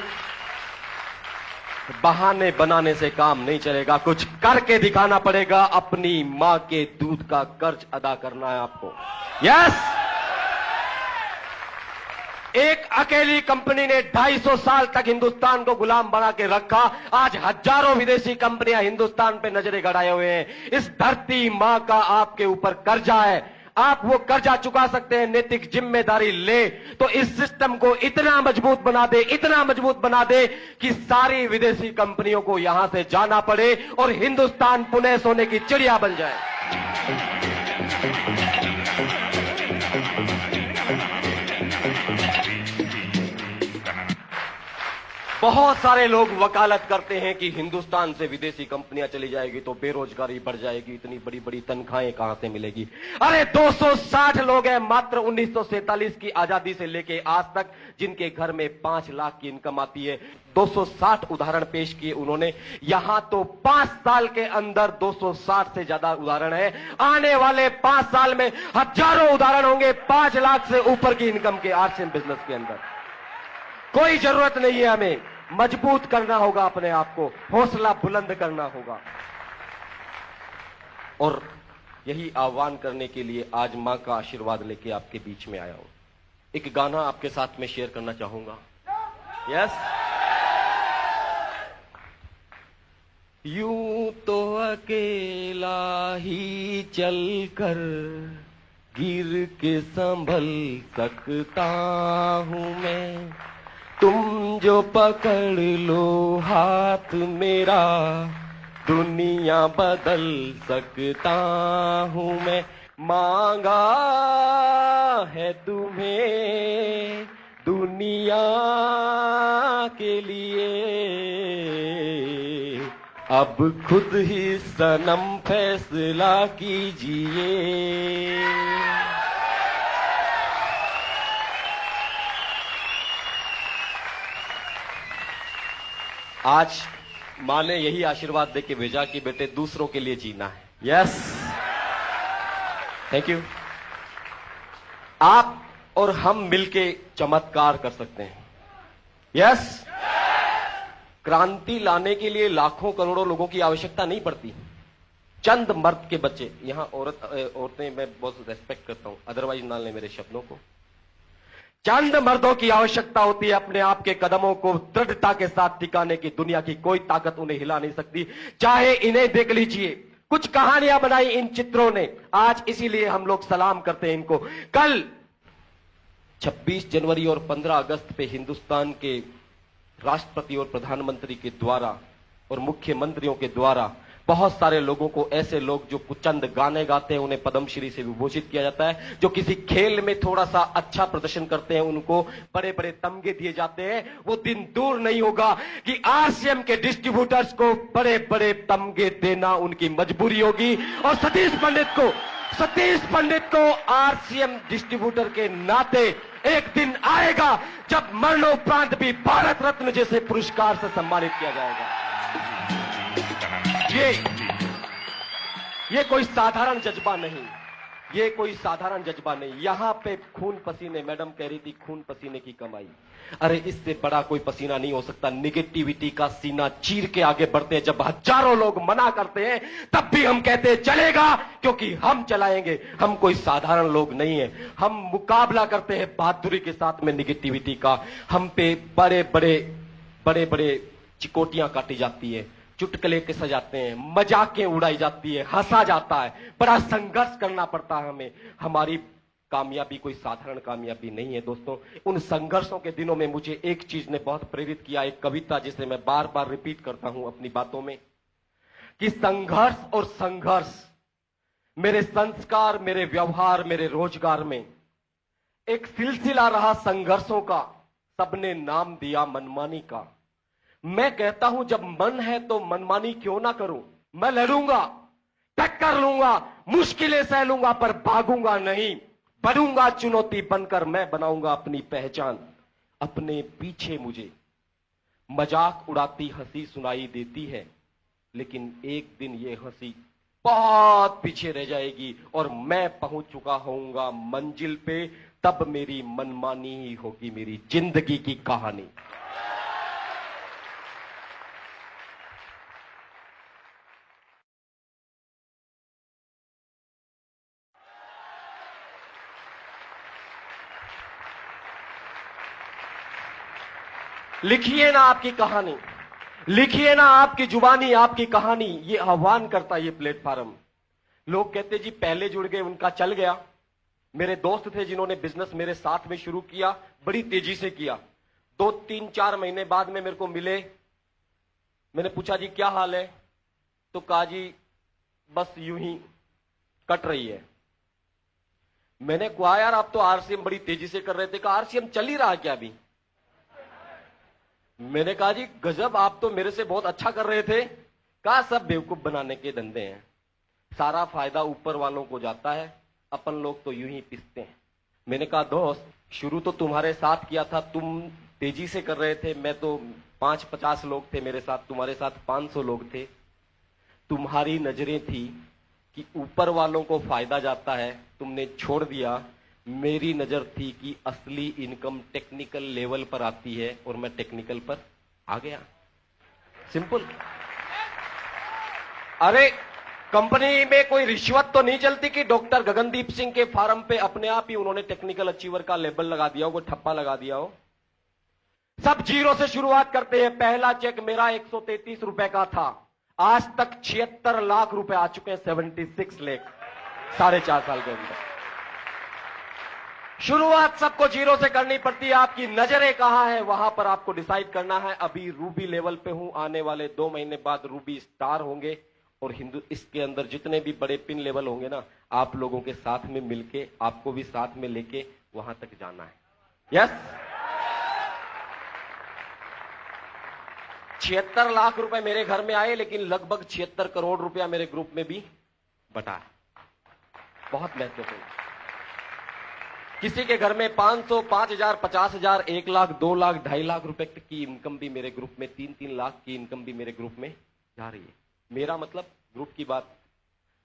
बहाने बनाने से काम नहीं चलेगा, कुछ करके दिखाना पड़ेगा। अपनी मां के दूध का कर्ज अदा करना है आपको। यस, एक अकेली कंपनी ने 250 साल तक हिंदुस्तान को गुलाम बना के रखा। आज हजारों विदेशी कंपनियां हिंदुस्तान पे नजरें गड़ाए हुए हैं। इस धरती मां का आपके ऊपर कर्जा है, आप वो कर्जा चुका सकते हैं, नैतिक जिम्मेदारी ले तो इस सिस्टम को इतना मजबूत बना दे, इतना मजबूत बना दे कि सारी विदेशी कंपनियों को यहां से जाना पड़े और हिंदुस्तान पुनः सोने की चिड़िया बन जाए। बहुत सारे लोग वकालत करते हैं कि हिंदुस्तान से विदेशी कंपनियां चली जाएगी तो बेरोजगारी बढ़ जाएगी, इतनी बड़ी बड़ी तनख्वाहें कहां से मिलेगी। अरे 260 लोग हैं मात्र 1947 की आजादी से लेके आज तक जिनके घर में 5 लाख की इनकम आती है। 260 उदाहरण पेश किए उन्होंने। यहां तो 5 साल के अंदर 260 से ज्यादा उदाहरण है। आने वाले 5 साल में हजारों उदाहरण होंगे 5 लाख से ऊपर की इनकम के आरसीएम बिजनेस के अंदर। कोई जरूरत नहीं है, हमें मजबूत करना होगा अपने आप को, हौसला बुलंद करना होगा। और यही आह्वान करने के लिए आज मां का आशीर्वाद लेके आपके बीच में आया हूं। एक गाना आपके साथ में शेयर करना चाहूंगा। यस, यूं तो अकेला ही चलकर गिर के संभल सकता हूं मैं, तुम जो पकड़ लो हाथ मेरा दुनिया बदल सकता हूं मैं। मांगा है तुम्हें दुनिया के लिए, अब खुद ही सनम फैसला कीजिए। आज मां ने यही आशीर्वाद देके भेजा कि बेटे दूसरों के लिए जीना है। Yes, thank you. आप और हम मिलके चमत्कार कर सकते हैं। यस, क्रांति लाने के लिए लाखों करोड़ों लोगों की आवश्यकता नहीं पड़ती। चंद मर्द के बच्चे, यहां औरतें मैं बहुत रेस्पेक्ट करता हूं, अदरवाइज ना लें मेरे शब्दों को। चंद मर्दों की आवश्यकता होती है अपने आप के कदमों को दृढ़ता के साथ टिकाने की। दुनिया की कोई ताकत उन्हें हिला नहीं सकती। चाहे इन्हें देख लीजिए, कुछ कहानियां बनाई इन चित्रों ने, आज इसीलिए हम लोग सलाम करते हैं इनको। कल 26 जनवरी और 15 अगस्त पे हिंदुस्तान के राष्ट्रपति और प्रधानमंत्री के द्वारा और मुख्यमंत्रियों के द्वारा बहुत सारे लोगों को, ऐसे लोग जो चंद गाने गाते हैं उन्हें पद्मश्री से विभूषित किया जाता है, जो किसी खेल में थोड़ा सा अच्छा प्रदर्शन करते हैं उनको बड़े बड़े तमगे दिए जाते हैं। वो दिन दूर नहीं होगा कि आरसीएम के डिस्ट्रीब्यूटर्स को बड़े बड़े तमगे देना उनकी मजबूरी होगी। और सतीश पंडित को आरसीएम डिस्ट्रीब्यूटर के नाते एक दिन आएगा जब मरणोपरांत भी भारत रत्न जैसे पुरस्कार से सम्मानित किया जाएगा। ये कोई साधारण जज्बा नहीं, ये कोई साधारण जज्बा नहीं। यहां पे खून पसीने, मैडम कह रही थी खून पसीने की कमाई। अरे इससे बड़ा कोई पसीना नहीं हो सकता। निगेटिविटी का सीना चीर के आगे बढ़ते हैं। जब हजारों लोग मना करते हैं तब भी हम कहते हैं चलेगा, क्योंकि हम चलाएंगे। हम कोई साधारण लोग नहीं है। हम मुकाबला करते हैं बहादुरी के साथ में निगेटिविटी का। हम पे बड़े बड़े चिकोटियां काटी जाती है, चुटकुले के सजाते हैं, मजाकें उड़ाई जाती है, हंसा जाता है, बड़ा संघर्ष करना पड़ता है हमें। हमारी कामयाबी कोई साधारण कामयाबी नहीं है दोस्तों। उन संघर्षों के दिनों में मुझे एक चीज ने बहुत प्रेरित किया, एक कविता जिसे मैं बार बार रिपीट करता हूं अपनी बातों में, कि संघर्ष और संघर्ष मेरे संस्कार, मेरे व्यवहार, मेरे रोजगार में एक सिलसिला रहा संघर्षों का। सबने नाम दिया मनमानी का। मैं कहता हूं जब मन है तो मनमानी क्यों ना करूं। मैं लड़ूंगा, टक्कर लूंगा, मुश्किलें सह लूंगा, पर भागूंगा नहीं। बनूंगा चुनौती बनकर, मैं बनाऊंगा अपनी पहचान। अपने पीछे मुझे मजाक उड़ाती हंसी सुनाई देती है, लेकिन एक दिन ये हंसी बहुत पीछे रह जाएगी और मैं पहुंच चुका होऊंगा मंजिल पे। तब मेरी मनमानी ही होगी मेरी जिंदगी की कहानी। लिखिए ना आपकी कहानी, लिखिए ना आपकी जुबानी, आपकी कहानी। ये आह्वान करता है ये प्लेटफॉर्म। लोग कहते जी पहले जुड़ गए उनका चल गया। मेरे दोस्त थे जिन्होंने बिजनेस मेरे साथ में शुरू किया, बड़ी तेजी से किया। 2-3-4 महीने बाद में मेरे को मिले। मैंने पूछा जी क्या हाल है, तो कहा जी बस यूं ही कट रही है। मैंने कहा यार आप तो आरसीएम बड़ी तेजी से कर रहे थे। कहा आरसीएम चल ही रहा क्या अभी? मैंने कहा जी गजब, आप तो मेरे से बहुत अच्छा कर रहे थे। कहा सब बेवकूफ बनाने के धंधे हैं, सारा फायदा ऊपर वालों को जाता है, अपन लोग तो यूं ही पिसते हैं। मैंने कहा दोस्त शुरू तो तुम्हारे साथ किया था, तुम तेजी से कर रहे थे। मैं तो 5-50 लोग थे मेरे साथ, तुम्हारे साथ 500 लोग थे। तुम्हारी नजरें थी कि ऊपर वालों को फायदा जाता है, तुमने छोड़ दिया। मेरी नजर थी कि असली इनकम टेक्निकल लेवल पर आती है और मैं टेक्निकल पर आ गया। सिंपल। अरे कंपनी में कोई रिश्वत तो नहीं चलती कि डॉक्टर गगनदीप सिंह के फार्म पे अपने आप ही उन्होंने टेक्निकल अचीवर का लेबल लगा दिया हो, कोई ठप्पा लगा दिया हो। सब जीरो से शुरुआत करते हैं। पहला चेक मेरा 133 रुपए का था, आज तक 76 लाख रुपए आ चुके हैं। 76 लाख 4.5 साल के अंदर। शुरुआत सबको जीरो से करनी पड़ती है। आपकी नजरें कहां है वहां पर आपको डिसाइड करना है। अभी रूबी लेवल पे हूं, आने वाले 2 महीने बाद रूबी स्टार होंगे और इसके अंदर जितने भी बड़े पिन लेवल होंगे ना, आप लोगों के साथ में मिलके, आपको भी साथ में लेके वहां तक जाना है। यस। 76 लाख रुपए मेरे घर में आए, लेकिन लगभग 76 करोड़ रुपया मेरे ग्रुप में भी बटा है। बहुत महत्वपूर्ण। किसी के घर में 500, 5,000, 50,000, 1 लाख, 2 लाख, 2.5 लाख रुपए की इनकम भी मेरे ग्रुप में, 3-3 लाख की इनकम भी मेरे ग्रुप में जा रही है। मेरा मतलब ग्रुप की बात।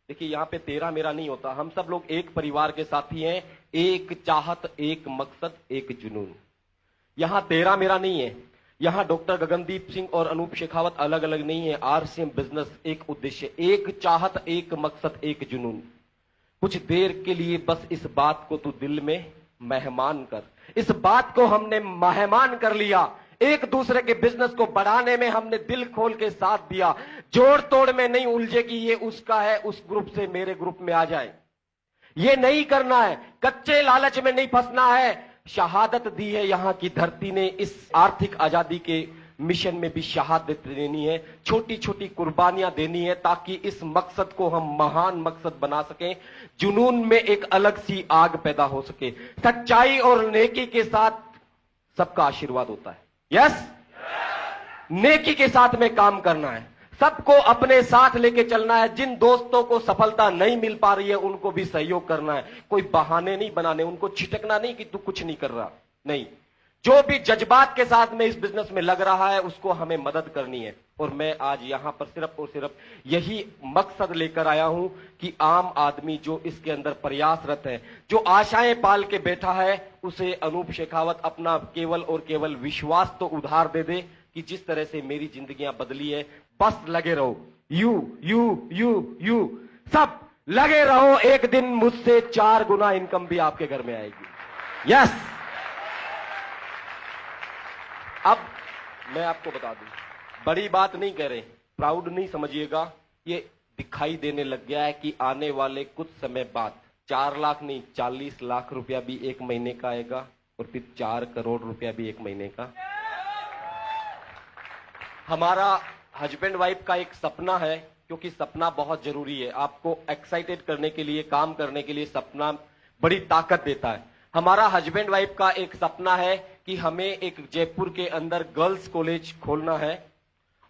देखिए यहां पे तेरा मेरा नहीं होता, हम सब लोग एक परिवार के साथी हैं। एक चाहत, एक मकसद, एक जुनून। यहां तेरा मेरा नहीं है। यहां डॉक्टर गगनदीप सिंह और अनूप शेखावत अलग अलग नहीं है। आरसीएम बिजनेस एक उद्देश्य, एक चाहत, एक मकसद, एक जुनून। कुछ देर के लिए बस इस बात को तू दिल में मेहमान कर। इस बात को हमने मेहमान कर लिया। एक दूसरे के बिजनेस को बढ़ाने में हमने दिल खोल के साथ दिया। जोड़ तोड़ में नहीं उलझे कि ये उसका है, उस ग्रुप से मेरे ग्रुप में आ जाए। ये नहीं करना है। कच्चे लालच में नहीं फंसना है। शहादत दी है यहां की धरती ने। इस आर्थिक आजादी के मिशन में भी शहादत देनी है, छोटी छोटी कुर्बानियां देनी है, ताकि इस मकसद को हम महान मकसद बना सकें। जुनून में एक अलग सी आग पैदा हो सके। सच्चाई और नेकी के साथ सबका आशीर्वाद होता है। यस। नेकी के साथ में काम करना है, सबको अपने साथ लेके चलना है। जिन दोस्तों को सफलता नहीं मिल पा रही है उनको भी सहयोग करना है। कोई बहाने नहीं बनाने, उनको छिटकना नहीं कि तू कुछ नहीं कर रहा। नहीं, जो भी जज्बात के साथ में इस बिजनेस में लग रहा है उसको हमें मदद करनी है। और मैं आज यहां पर सिर्फ और सिर्फ यही मकसद लेकर आया हूं कि आम आदमी जो इसके अंदर प्रयासरत है, जो आशाएं पाल के बैठा है, उसे अनूप शेखावत अपना केवल और केवल विश्वास तो उधार दे दे कि जिस तरह से मेरी जिंदगियां बदली है। बस लगे रहो, यू सब लगे रहो। एक दिन मुझसे 4 गुना इनकम भी आपके घर में आएगी। यस। अब मैं आपको बता दूं, बड़ी बात नहीं कह रहे, प्राउड नहीं समझिएगा। ये दिखाई देने लग गया है कि आने वाले कुछ समय बाद 4 लाख नहीं 40 लाख रुपया भी एक महीने का आएगा और फिर 4 करोड़ रुपया भी एक महीने का। हमारा हस्बैंड वाइफ का एक सपना है, क्योंकि सपना बहुत जरूरी है। आपको एक्साइटेड करने के लिए, काम करने के लिए सपना बड़ी ताकत देता है। हमारा हस्बैंड वाइफ का एक सपना है कि हमें एक जयपुर के अंदर गर्ल्स कॉलेज खोलना है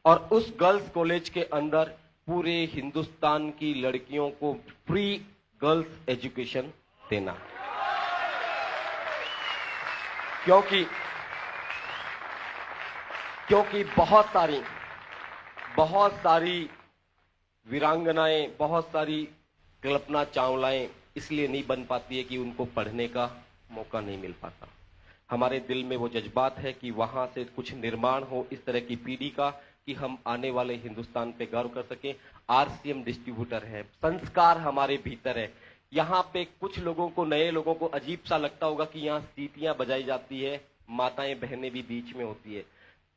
और उस गर्ल्स कॉलेज के अंदर पूरे हिंदुस्तान की लड़कियों को फ्री गर्ल्स एजुकेशन देना। क्योंकि बहुत सारी वीरांगनाएं, बहुत सारी कल्पना चावलाएं इसलिए नहीं बन पाती है कि उनको पढ़ने का मौका नहीं मिल पाता। हमारे दिल में वो जज्बात है कि वहां से कुछ निर्माण हो इस तरह की पीढ़ी का कि हम आने वाले हिंदुस्तान पे गर्व कर सकें। आरसीएम डिस्ट्रीब्यूटर है, संस्कार हमारे भीतर है। यहाँ पे कुछ लोगों को, नए लोगों को अजीब सा लगता होगा कि यहाँ सीटियां बजाई जाती है, माताएं बहनें भी बीच में होती है।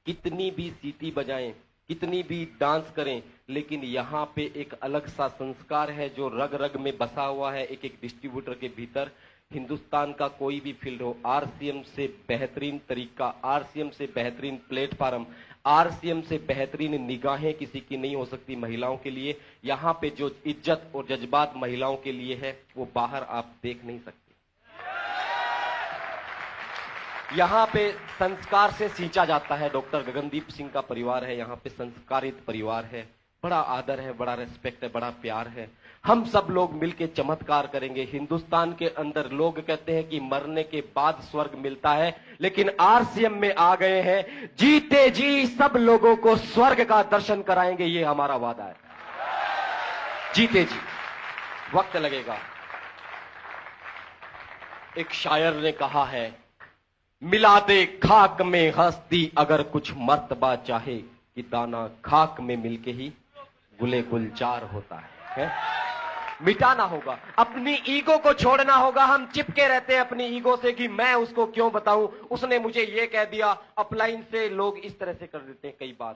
कितनी भी सीटी बजाएं, कितनी भी डांस करें, लेकिन यहाँ पे एक अलग सा संस्कार है जो रग रग में बसा हुआ है, एक एक डिस्ट्रीब्यूटर के भीतर। हिंदुस्तान का कोई भी फील्ड हो, आरसीएम से बेहतरीन तरीका, आरसीएम से बेहतरीन प्लेटफार्म, आरसीएम से बेहतरीन निगाहें किसी की नहीं हो सकती महिलाओं के लिए। यहाँ पे जो इज्जत और जज्बात महिलाओं के लिए है वो बाहर आप देख नहीं सकते। यहाँ पे संस्कार से सींचा जाता है। डॉक्टर गगनदीप सिंह का परिवार है, यहाँ पे संस्कारित परिवार है, बड़ा आदर है, बड़ा रिस्पेक्ट है, बड़ा प्यार है। हम सब लोग मिलके चमत्कार करेंगे। हिंदुस्तान के अंदर लोग कहते हैं कि मरने के बाद स्वर्ग मिलता है, लेकिन आरसीएम में आ गए हैं, जीते जी सब लोगों को स्वर्ग का दर्शन कराएंगे, ये हमारा वादा है। जीते जी, वक्त लगेगा। एक शायर ने कहा है, मिला दे खाक में हस्ती अगर कुछ मर्तबा चाहे, कि दाना खाक में मिलके ही गुले गुलजार होता है? मिटाना होगा, अपनी ईगो को छोड़ना होगा। हम चिपके रहते हैं अपनी ईगो से कि मैं उसको क्यों बताऊं, उसने मुझे ये कह दिया। अपलाइन से लोग इस तरह से कर देते हैं, कई बार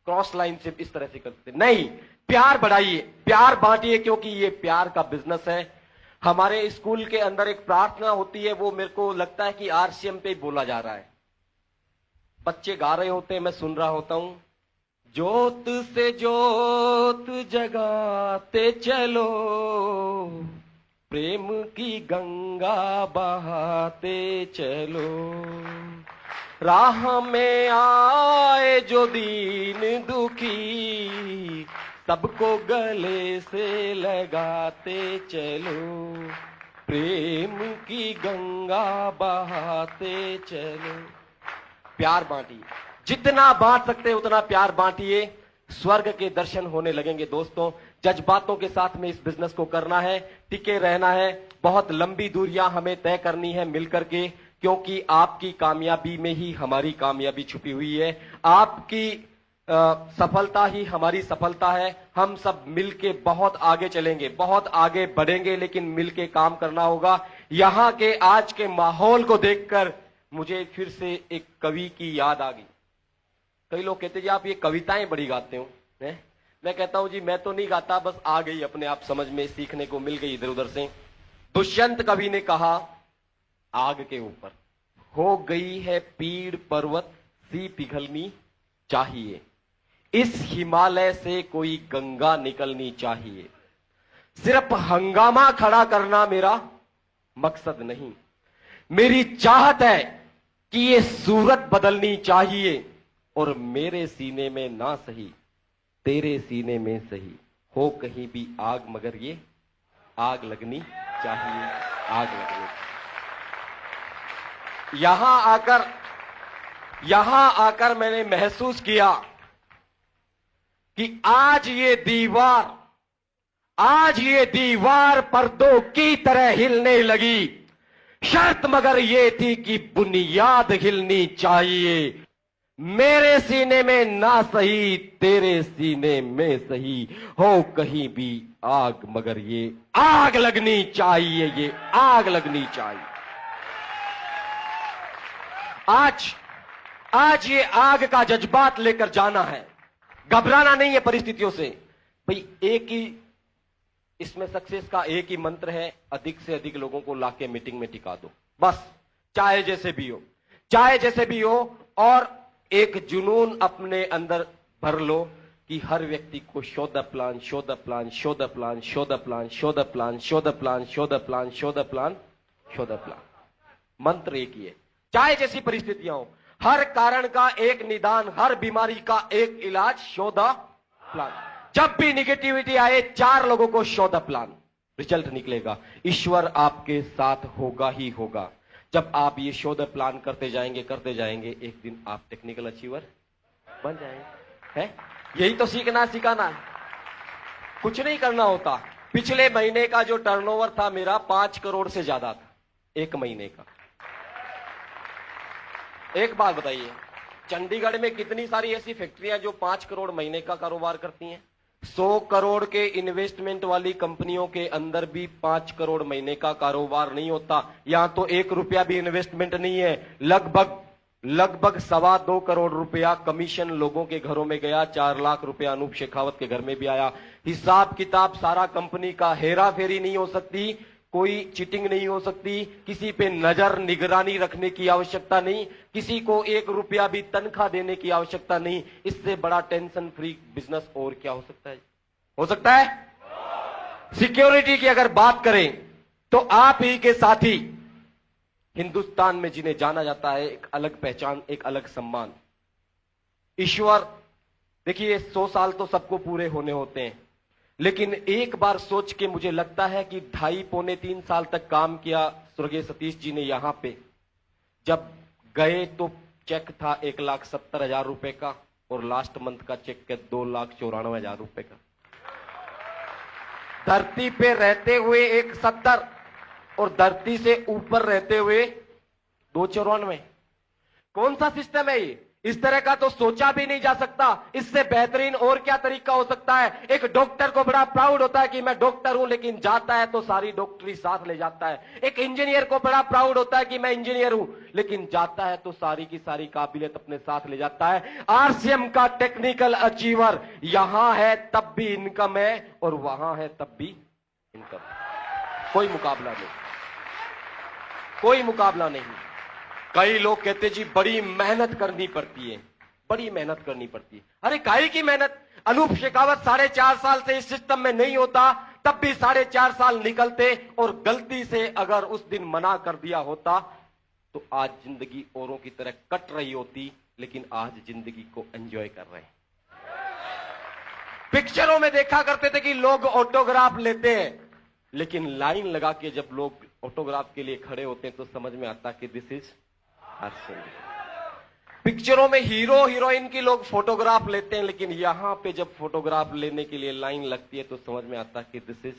क्रॉस लाइन से इस तरह से कर देते हैं। नहीं, प्यार बढ़ाइए, प्यार बांटिए, क्योंकि ये प्यार का बिजनेस है। हमारे स्कूल के अंदर एक प्रार्थना होती है, वो मेरे को लगता है कि आरसीएम पे बोला जा रहा है। बच्चे गा रहे होते हैं, मैं सुन रहा होता हूं, ज्योत से ज्योत जगाते चलो, प्रेम की गंगा बहाते चलो, राह में आए जो दीन दुखी, सबको गले से लगाते चलो, प्रेम की गंगा बहाते चलो। प्यार बांटिए, जितना बांट सकते हैं उतना प्यार बांटिए, स्वर्ग के दर्शन होने लगेंगे। दोस्तों, जज्बातों के साथ में इस बिजनेस को करना है, टिके रहना है। बहुत लंबी दूरियां हमें तय करनी है मिलकर के, क्योंकि आपकी कामयाबी में ही हमारी कामयाबी छुपी हुई है। आपकी सफलता ही हमारी सफलता है। हम सब मिलके बहुत आगे चलेंगे, बहुत आगे बढ़ेंगे, लेकिन मिलके काम करना होगा। यहां के आज के माहौल को देखकर मुझे फिर से एक कवि की याद आ गई। कई लोग कहते जी आप ये कविताएं बड़ी गाते हो, मैं कहता हूं जी मैं तो नहीं गाता, बस आ गई अपने आप समझ में, सीखने को मिल गई इधर उधर से। दुष्यंत कवि ने कहा, आग के ऊपर हो गई है पीड़ पर्वत सी पिघलनी चाहिए, इस हिमालय से कोई गंगा निकलनी चाहिए। सिर्फ हंगामा खड़ा करना मेरा मकसद नहीं, मेरी चाहत है कि ये सूरत बदलनी चाहिए, और मेरे सीने में ना सही तेरे सीने में सही हो कहीं भी आग, मगर ये आग लगनी चाहिए, आग लगनी। यहां आकर मैंने महसूस किया कि आज ये दीवार पर्दों की तरह हिलने लगी। शर्त मगर ये थी कि बुनियाद हिलनी चाहिए, मेरे सीने में ना सही तेरे सीने में सही हो कहीं भी आग, मगर ये आग लगनी चाहिए, ये आग लगनी चाहिए। आज ये आग का जज्बात लेकर जाना है, घबराना नहीं है परिस्थितियों से। भाई एक ही इसमें सक्सेस का एक ही मंत्र है, अधिक से अधिक लोगों को लाके मीटिंग में टिका दो, बस, चाहे जैसे भी हो, चाहे जैसे भी हो। और एक जुनून अपने अंदर भर लो कि हर व्यक्ति को show the plan, show the plan, show the plan, show the plan, show the plan, show the plan, show the plan, show the plan, show the plan. मंत्र एक ही है, चाहे जैसी परिस्थितियां हो, हर कारण का एक निदान, हर बीमारी का एक इलाज, शो द प्लान। जब भी निगेटिविटी आए, 4 लोगों को शो द प्लान, रिजल्ट निकलेगा। ईश्वर आपके साथ होगा ही होगा। जब आप ये शो द प्लान करते जाएंगे, एक दिन आप टेक्निकल अचीवर बन जाएंगे। है यही तो सीखना सिखाना है, कुछ नहीं करना होता। पिछले महीने का जो टर्नओवर था मेरा 5 करोड़ से ज्यादा था, एक महीने का। एक बात बताइए, चंडीगढ़ में कितनी सारी ऐसी फैक्ट्रियां जो 5 करोड़ महीने का कारोबार करती हैं? 100 करोड़ के इन्वेस्टमेंट वाली कंपनियों के अंदर भी 5 करोड़ महीने का कारोबार नहीं होता। यहां तो 1 रुपया भी इन्वेस्टमेंट नहीं है, लगभग 2.25 करोड़ रुपया कमीशन लोगों के घरों में गया, 4 लाख रुपया अनूप शेखावत के घर में भी आया। हिसाब किताब सारा कंपनी का, हेरा फेरी नहीं हो सकती, कोई चीटिंग नहीं हो सकती, किसी पे नजर निगरानी रखने की आवश्यकता नहीं, किसी को 1 रुपया भी तनख्वाह देने की आवश्यकता नहीं। इससे बड़ा टेंशन फ्री बिजनेस और क्या हो सकता है? हो सकता है? सिक्योरिटी की अगर बात करें तो आप ही के साथी हिंदुस्तान में जिन्हें जाना जाता है, एक अलग पहचान, एक अलग सम्मान। ईश्वर, देखिए 100 साल तो सबको पूरे होने होते हैं, लेकिन एक बार सोच के मुझे लगता है कि 2.5-3 साल तक काम किया स्वर्गीय सतीश जी ने यहां पे। जब गए तो चेक था 1,70,000 रुपए का और लास्ट मंथ का चेक है 2,94,000 रुपए का। धरती पे रहते हुए 1,70 और धरती से ऊपर रहते हुए 2,94। कौन सा सिस्टम है ये? इस तरह का तो सोचा भी नहीं जा सकता। इससे बेहतरीन और क्या तरीका हो सकता है? एक डॉक्टर को बड़ा प्राउड होता है कि मैं डॉक्टर हूं, लेकिन जाता है तो सारी डॉक्टरी साथ ले जाता है। एक इंजीनियर को बड़ा प्राउड होता है कि मैं इंजीनियर हूं, लेकिन जाता है तो सारी की सारी काबिलियत अपने साथ ले जाता है। आरसीएम का टेक्निकल अचीवर यहां है तब भी इनकम है और वहां है तब भी इनकम। कोई मुकाबला नहीं, कोई मुकाबला नहीं। कई लोग कहते जी बड़ी मेहनत करनी पड़ती है, बड़ी मेहनत करनी पड़ती है। अरे काहे की मेहनत? अनूप शेखावत 4.5 साल से इस सिस्टम में नहीं होता, तब भी 4.5 साल निकलते, और गलती से अगर उस दिन मना कर दिया होता तो आज जिंदगी औरों की तरह कट रही होती, लेकिन आज जिंदगी को एंजॉय कर रहे हैं। पिक्चरों में देखा करते थे कि लोग ऑटोग्राफ लेते हैं, लेकिन लाइन लगा के जब लोग ऑटोग्राफ के लिए खड़े होते हैं तो समझ में आता कि दिस इज आरसीएम। पिक्चरों में हीरो हीरोइन की लोग फोटोग्राफ लेते हैं, लेकिन यहां पे जब फोटोग्राफ लेने के लिए लाइन लगती है तो समझ में आता कि दिस इज।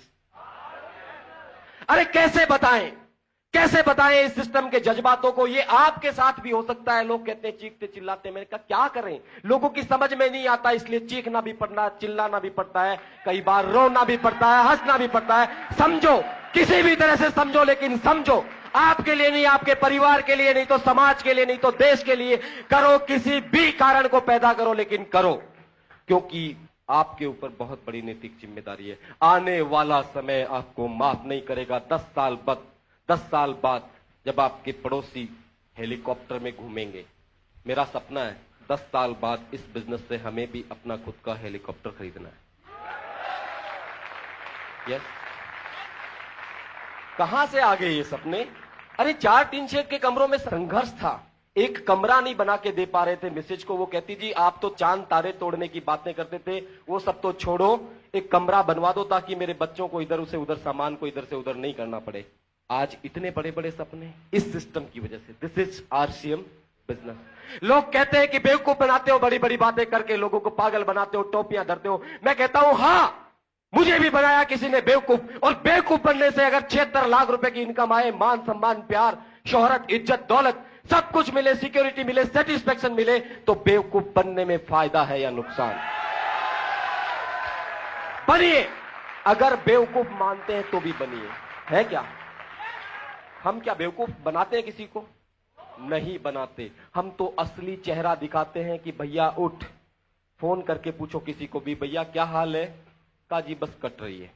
अरे कैसे बताएं, कैसे बताएं इस सिस्टम के जज्बातों को? ये आपके साथ भी हो सकता है। लोग कहते हैं चीखते चिल्लाते, मैंने कहा क्या करें, लोगों की समझ में नहीं आता, इसलिए चीखना भी पड़ना, चिल्लाना भी पड़ता है, कई बार रोना भी पड़ता है, हंसना भी पड़ता है। समझो, किसी भी तरह से समझो, लेकिन समझो आपके लिए नहीं, आपके परिवार के लिए नहीं, तो समाज के लिए नहीं, तो देश के लिए करो। किसी भी कारण को पैदा करो, लेकिन करो, क्योंकि आपके ऊपर बहुत बड़ी नैतिक जिम्मेदारी है। आने वाला समय आपको माफ नहीं करेगा। 10 साल बाद जब आपके पड़ोसी हेलीकॉप्टर में घूमेंगे, मेरा सपना है 10 साल बाद इस बिजनेस से हमें भी अपना खुद का हेलीकॉप्टर खरीदना है। यस, कहां से आ गए ये सपने? अरे 4 टीन शेड के कमरों में संघर्ष था, एक कमरा नहीं बना के दे पा रहे थे मिसेज को। वो कहती जी आप तो चांद तारे तोड़ने की बातें करते थे, वो सब तो छोड़ो, एक कमरा बनवा दो ताकि मेरे बच्चों को इधर से उधर, सामान को इधर से उधर नहीं करना पड़े। आज इतने बड़े बड़े सपने इस सिस्टम की वजह से। This is RCM business. लोग कहते हैं कि बेवकूफ बनाते हो, बड़ी बड़ी बातें करके लोगों को पागल बनाते हो, टोपियां धरते हो। मैं कहता हूं हां, मुझे भी बनाया किसी ने बेवकूफ, और बेवकूफ बनने से अगर 76 लाख रुपए की इनकम आए, मान सम्मान प्यार शोहरत इज्जत दौलत सब कुछ मिले, सिक्योरिटी मिले, सेटिस्फेक्शन मिले, तो बेवकूफ बनने में फायदा है या नुकसान? बनिए, अगर बेवकूफ मानते हैं तो भी बनिए। है क्या? हम क्या बेवकूफ बनाते हैं किसी को? नहीं बनाते। हम तो असली चेहरा दिखाते हैं कि भैया उठ, फोन करके पूछो किसी को भी, भैया क्या हाल है? का जी बस कट रही है।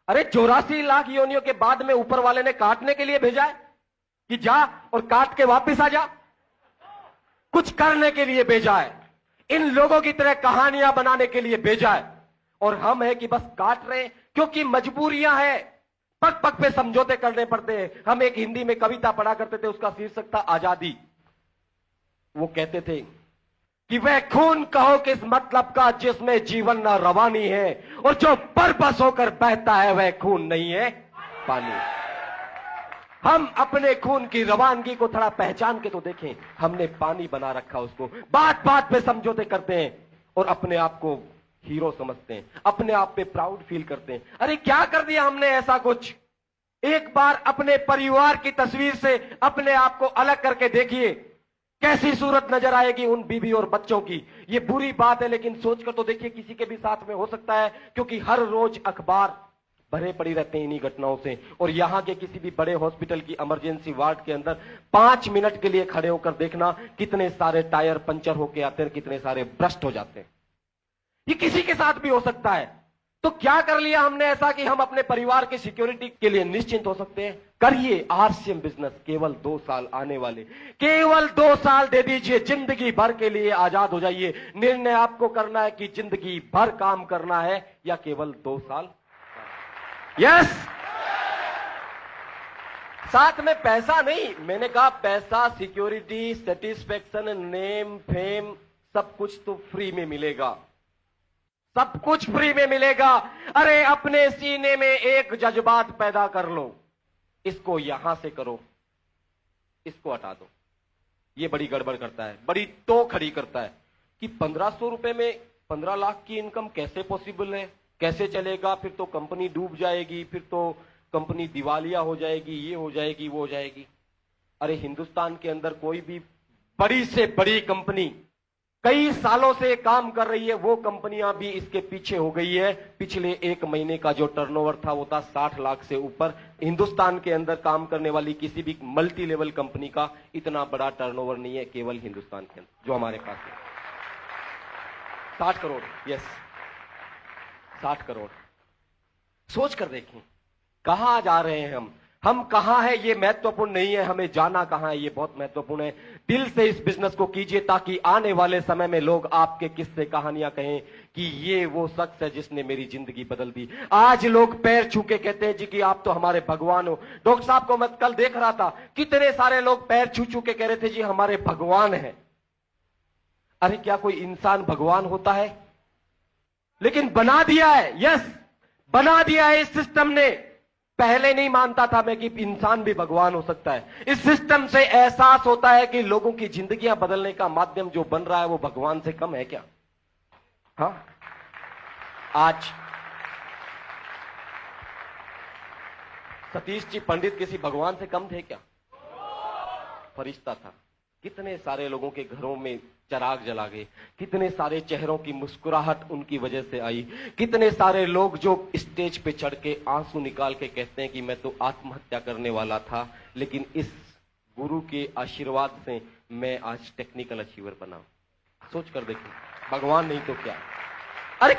अरे 84 लाख योनियों के बाद में ऊपर वाले ने काटने के लिए भेजा है कि जा और काट के वापस आ जा? कुछ करने के लिए भेजा है, इन लोगों की तरह कहानियां बनाने के लिए भेजा है। और हम है कि बस काट रहे हैं क्योंकि मजबूरियां हैं, पग पग पे समझौते करने पड़ते हैं। हम एक हिंदी में कविता पढ़ा करते थे, उसका शीर्षक था आजादी। वो कहते थे कि वह खून कहो किस मतलब का जिसमें जीवन ना रवानी है, और जो बरबस होकर बहता है वह खून नहीं है पानी। हम अपने खून की रवानगी को थोड़ा पहचान के तो देखें। हमने पानी बना रखा उसको, बात बात पे समझौते करते हैं और अपने आप को हीरो समझते हैं, अपने आप पे प्राउड फील करते हैं। अरे क्या कर दिया हमने ऐसा कुछ? एक बार अपने परिवार की तस्वीर से अपने आप को अलग करके देखिए, कैसी सूरत नजर आएगी उन बीवी और बच्चों की। ये बुरी बात है, लेकिन सोचकर तो देखिए, किसी के भी साथ में हो सकता है, क्योंकि हर रोज अखबार भरे पड़ी रहते हैं इन्हीं घटनाओं से। और यहां के किसी भी बड़े हॉस्पिटल की इमरजेंसी वार्ड के अंदर 5 मिनट के लिए खड़े होकर देखना कितने सारे टायर पंचर होके आते हैं, कितने सारे ब्रस्ट हो जाते हैं। ये किसी के साथ भी हो सकता है। तो क्या कर लिया हमने ऐसा कि हम अपने परिवार की सिक्योरिटी के लिए निश्चिंत हो सकते हैं? करिए आरसीएम बिजनेस। केवल 2 साल आने वाले, केवल 2 साल दे दीजिए, जिंदगी भर के लिए आजाद हो जाइए। निर्णय आपको करना है कि जिंदगी भर काम करना है या केवल 2 साल। यस, साथ में पैसा नहीं, मैंने कहा पैसा, सिक्योरिटी, सेटिस्फेक्शन, नेम, फेम, सब कुछ तो फ्री में मिलेगा, सब कुछ फ्री में मिलेगा। अरे अपने सीने में एक जज्बात पैदा कर लो, इसको यहां से करो, इसको हटा दो। ये बड़ी गड़बड़ करता है, बड़ी तो खड़ी करता है कि 1500 रुपए में 15 लाख की इनकम कैसे पॉसिबल है, कैसे चलेगा, फिर तो कंपनी डूब जाएगी, फिर तो कंपनी दिवालिया हो जाएगी, ये हो जाएगी, वो हो जाएगी। अरे हिंदुस्तान के अंदर कोई भी बड़ी से बड़ी कंपनी कई सालों से काम कर रही है, वो कंपनियां भी इसके पीछे हो गई है। पिछले 1 महीने का जो टर्नओवर था वो था 60 लाख से ऊपर। हिंदुस्तान के अंदर काम करने वाली किसी भी मल्टी लेवल कंपनी का इतना बड़ा टर्नओवर नहीं है, केवल हिंदुस्तान के अंदर जो हमारे पास है। 60 करोड़, यस 60 करोड़। सोच कर देखें कहां जा रहे हैं हम कहां हैं, ये महत्वपूर्ण नहीं है, हमें जाना कहां है ये बहुत महत्वपूर्ण है। दिल से इस बिजनेस को कीजिए ताकि आने वाले समय में लोग आपके किस्से कहानियां कहें कि ये वो शख्स है जिसने मेरी जिंदगी बदल दी। आज लोग पैर छू के कहते हैं जी कि आप तो हमारे भगवान हो। डॉक्टर साहब को मैं कल देख रहा था, कितने सारे लोग पैर छू छू के कह रहे थे जी हमारे भगवान है। अरे क्या कोई इंसान भगवान होता है? लेकिन बना दिया है, यस बना दिया है इस सिस्टम ने। पहले नहीं मानता था मैं कि इंसान भी भगवान हो सकता है। इस सिस्टम से एहसास होता है कि लोगों की जिंदगियां बदलने का माध्यम जो बन रहा है वो भगवान से कम है क्या? हाँ, आज सतीश जी पंडित किसी भगवान से कम थे क्या? फरिश्ता था। कितने सारे लोगों के घरों में चिराग जला गए, कितने सारे चेहरों की मुस्कुराहट उनकी वजह से आई। कितने सारे लोग जो स्टेज पे चढ़ के आंसू निकाल के कहते हैं कि मैं तो आत्महत्या करने वाला था, लेकिन इस गुरु के आशीर्वाद से मैं आज टेक्निकल अचीवर बना। सोच कर देखिए, भगवान नहीं तो क्या। अरे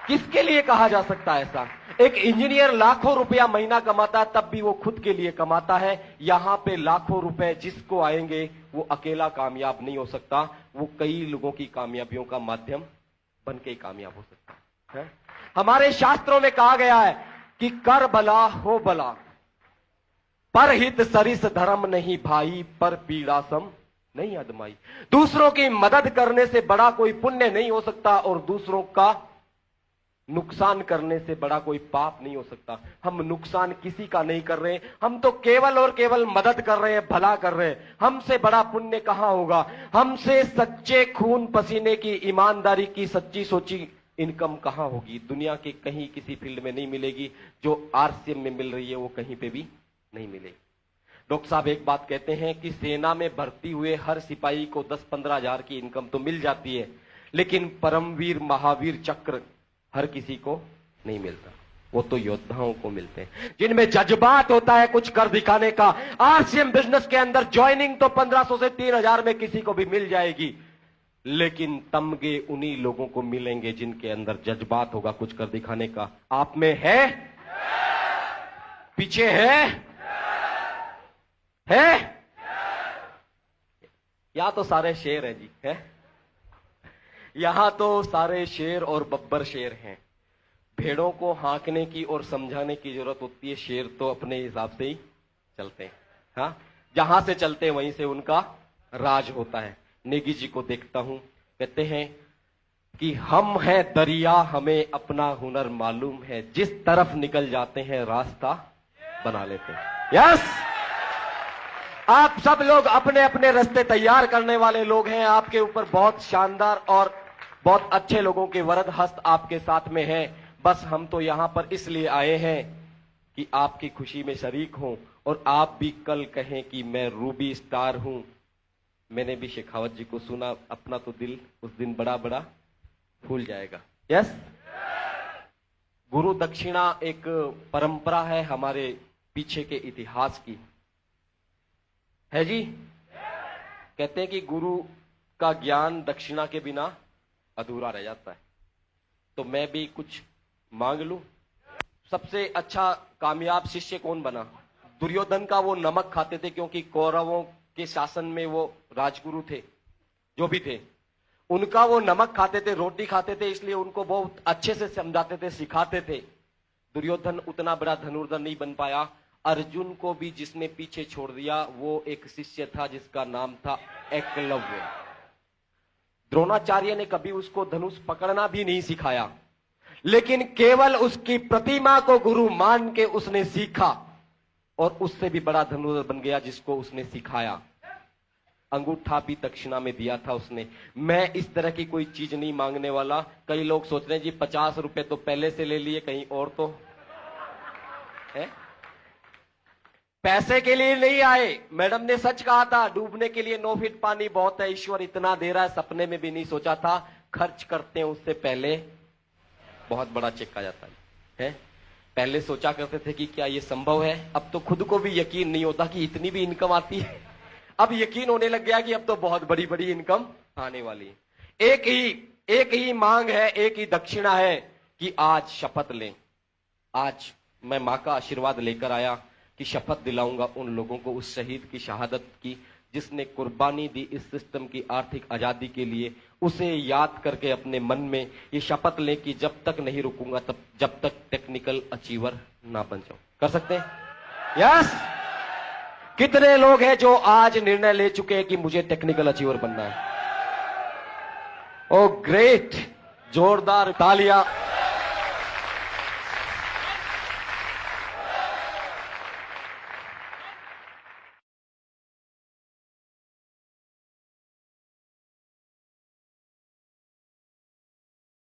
किसके लिए कहा जा सकता है ऐसा? एक इंजीनियर लाखों रुपया महीना कमाता है, तब भी वो खुद के लिए कमाता है। यहां पे लाखों रुपए जिसको आएंगे वो अकेला कामयाब नहीं हो सकता, वो कई लोगों की कामयाबियों का माध्यम बन के कामयाब हो सकता है। हमारे शास्त्रों में कहा गया है कि कर भला हो भला, पर हित सरिस धर्म नहीं भाई, पर पीड़ा सम नहीं अदमाई। दूसरों की मदद करने से बड़ा कोई पुण्य नहीं हो सकता और दूसरों का नुकसान करने से बड़ा कोई पाप नहीं हो सकता। हम नुकसान किसी का नहीं कर रहे, हम तो केवल और केवल मदद कर रहे हैं, भला कर रहे हैं। हमसे बड़ा पुण्य कहां होगा? हमसे सच्चे खून पसीने की, ईमानदारी की, सच्ची सोची इनकम कहां होगी? दुनिया के कहीं किसी फील्ड में नहीं मिलेगी। जो आरसीएम में मिल रही है वो कहीं पे भी नहीं मिलेगी। डॉक्टर साहब एक बात कहते हैं कि सेना में भर्ती हुए हर सिपाही को 10-15 हजार की इनकम तो मिल जाती है, लेकिन परमवीर महावीर चक्र हर किसी को नहीं मिलता। वो तो योद्धाओं को मिलते हैं जिनमें जज्बात होता है कुछ कर दिखाने का। आरसीएम बिजनेस के अंदर ज्वाइनिंग तो 1500 से 3000 में किसी को भी मिल जाएगी, लेकिन तमगे उन्हीं लोगों को मिलेंगे जिनके अंदर जज्बात होगा कुछ कर दिखाने का। आप में है? पीछे है? या तो सारे शेर है जी, है? यहां तो सारे शेर और बब्बर शेर हैं। भेड़ों को हाँकने की और समझाने की जरूरत होती है, शेर तो अपने हिसाब से ही चलते हैं। हाँ, जहां से चलते हैं वहीं से उनका राज होता है। नेगी जी को देखता हूं, कहते हैं कि हम हैं दरिया, हमें अपना हुनर मालूम है, जिस तरफ निकल जाते हैं रास्ता बना लेते हैं। यस, आप सब लोग अपने अपने रास्ते तैयार करने वाले लोग हैं। आपके ऊपर बहुत शानदार और बहुत अच्छे लोगों के वरद हस्त आपके साथ में हैं। बस हम तो यहां पर इसलिए आए हैं कि आपकी खुशी में शरीक हों और आप भी कल कहें कि मैं रूबी स्टार हूं। मैंने भी शेखावत जी को सुना, अपना तो दिल उस दिन बड़ा बड़ा फूल जाएगा। यस, गुरु दक्षिणा एक परंपरा है हमारे पीछे के इतिहास की, है जी। कहते हैं कि गुरु का ज्ञान दक्षिणा के बिना अधूरा रह जाता है। तो मैं भी कुछ मांग लूं। सबसे अच्छा कामयाब शिष्य कौन बना? दुर्योधन का वो नमक खाते थे, क्योंकि कौरवों के शासन में वो राजगुरु थे, जो भी थे, उनका वो नमक खाते थे, रोटी खाते थे, इसलिए उनको बहुत अच्छे से समझाते थे, सिखाते थे। दुर्योधन उतना बड़ा धनुर्धर नहीं बन पाया। अर्जुन को भी जिसने पीछे छोड़ दिया वो एक शिष्य था जिसका नाम था एकलव्य। द्रोणाचार्य ने कभी उसको धनुष पकड़ना भी नहीं सिखाया, लेकिन केवल उसकी प्रतिमा को गुरु मान के उसने सीखा और उससे भी बड़ा धनुर्धर बन गया जिसको उसने सिखाया। अंगूठा भी दक्षिणा में दिया था उसने। मैं इस तरह की कोई चीज नहीं मांगने वाला। कई लोग सोच रहे हैं जी 50 रुपए तो पहले से ले लिए, कहीं और तो है। पैसे के लिए नहीं आए। मैडम ने सच कहा था, डूबने के लिए 9 फीट पानी बहुत है, ईश्वर इतना दे रहा है, सपने में भी नहीं सोचा था। खर्च करते हैं उससे पहले बहुत बड़ा चेक आ जाता है। पहले सोचा करते थे कि क्या ये संभव है, अब तो खुद को भी यकीन नहीं होता कि इतनी भी इनकम आती है। अब यकीन होने लग गया कि अब तो बहुत बड़ी बड़ी इनकम आने वाली है। एक ही मांग है, एक ही दक्षिणा है कि आज शपथ लें। आज मैं मां का आशीर्वाद लेकर आया कि शपथ दिलाऊंगा उन लोगों को उस शहीद की शहादत की जिसने कुर्बानी दी इस सिस्टम की आर्थिक आजादी के लिए। उसे याद करके अपने मन में ये शपथ लें कि जब तक नहीं रुकूंगा तब जब तक टेक्निकल अचीवर ना बन जाऊं। कर सकते हैं? यस। कितने लोग हैं जो आज निर्णय ले चुके हैं कि मुझे टेक्निकल अचीवर बनना है? ओ ग्रेट, जोरदार तालियां।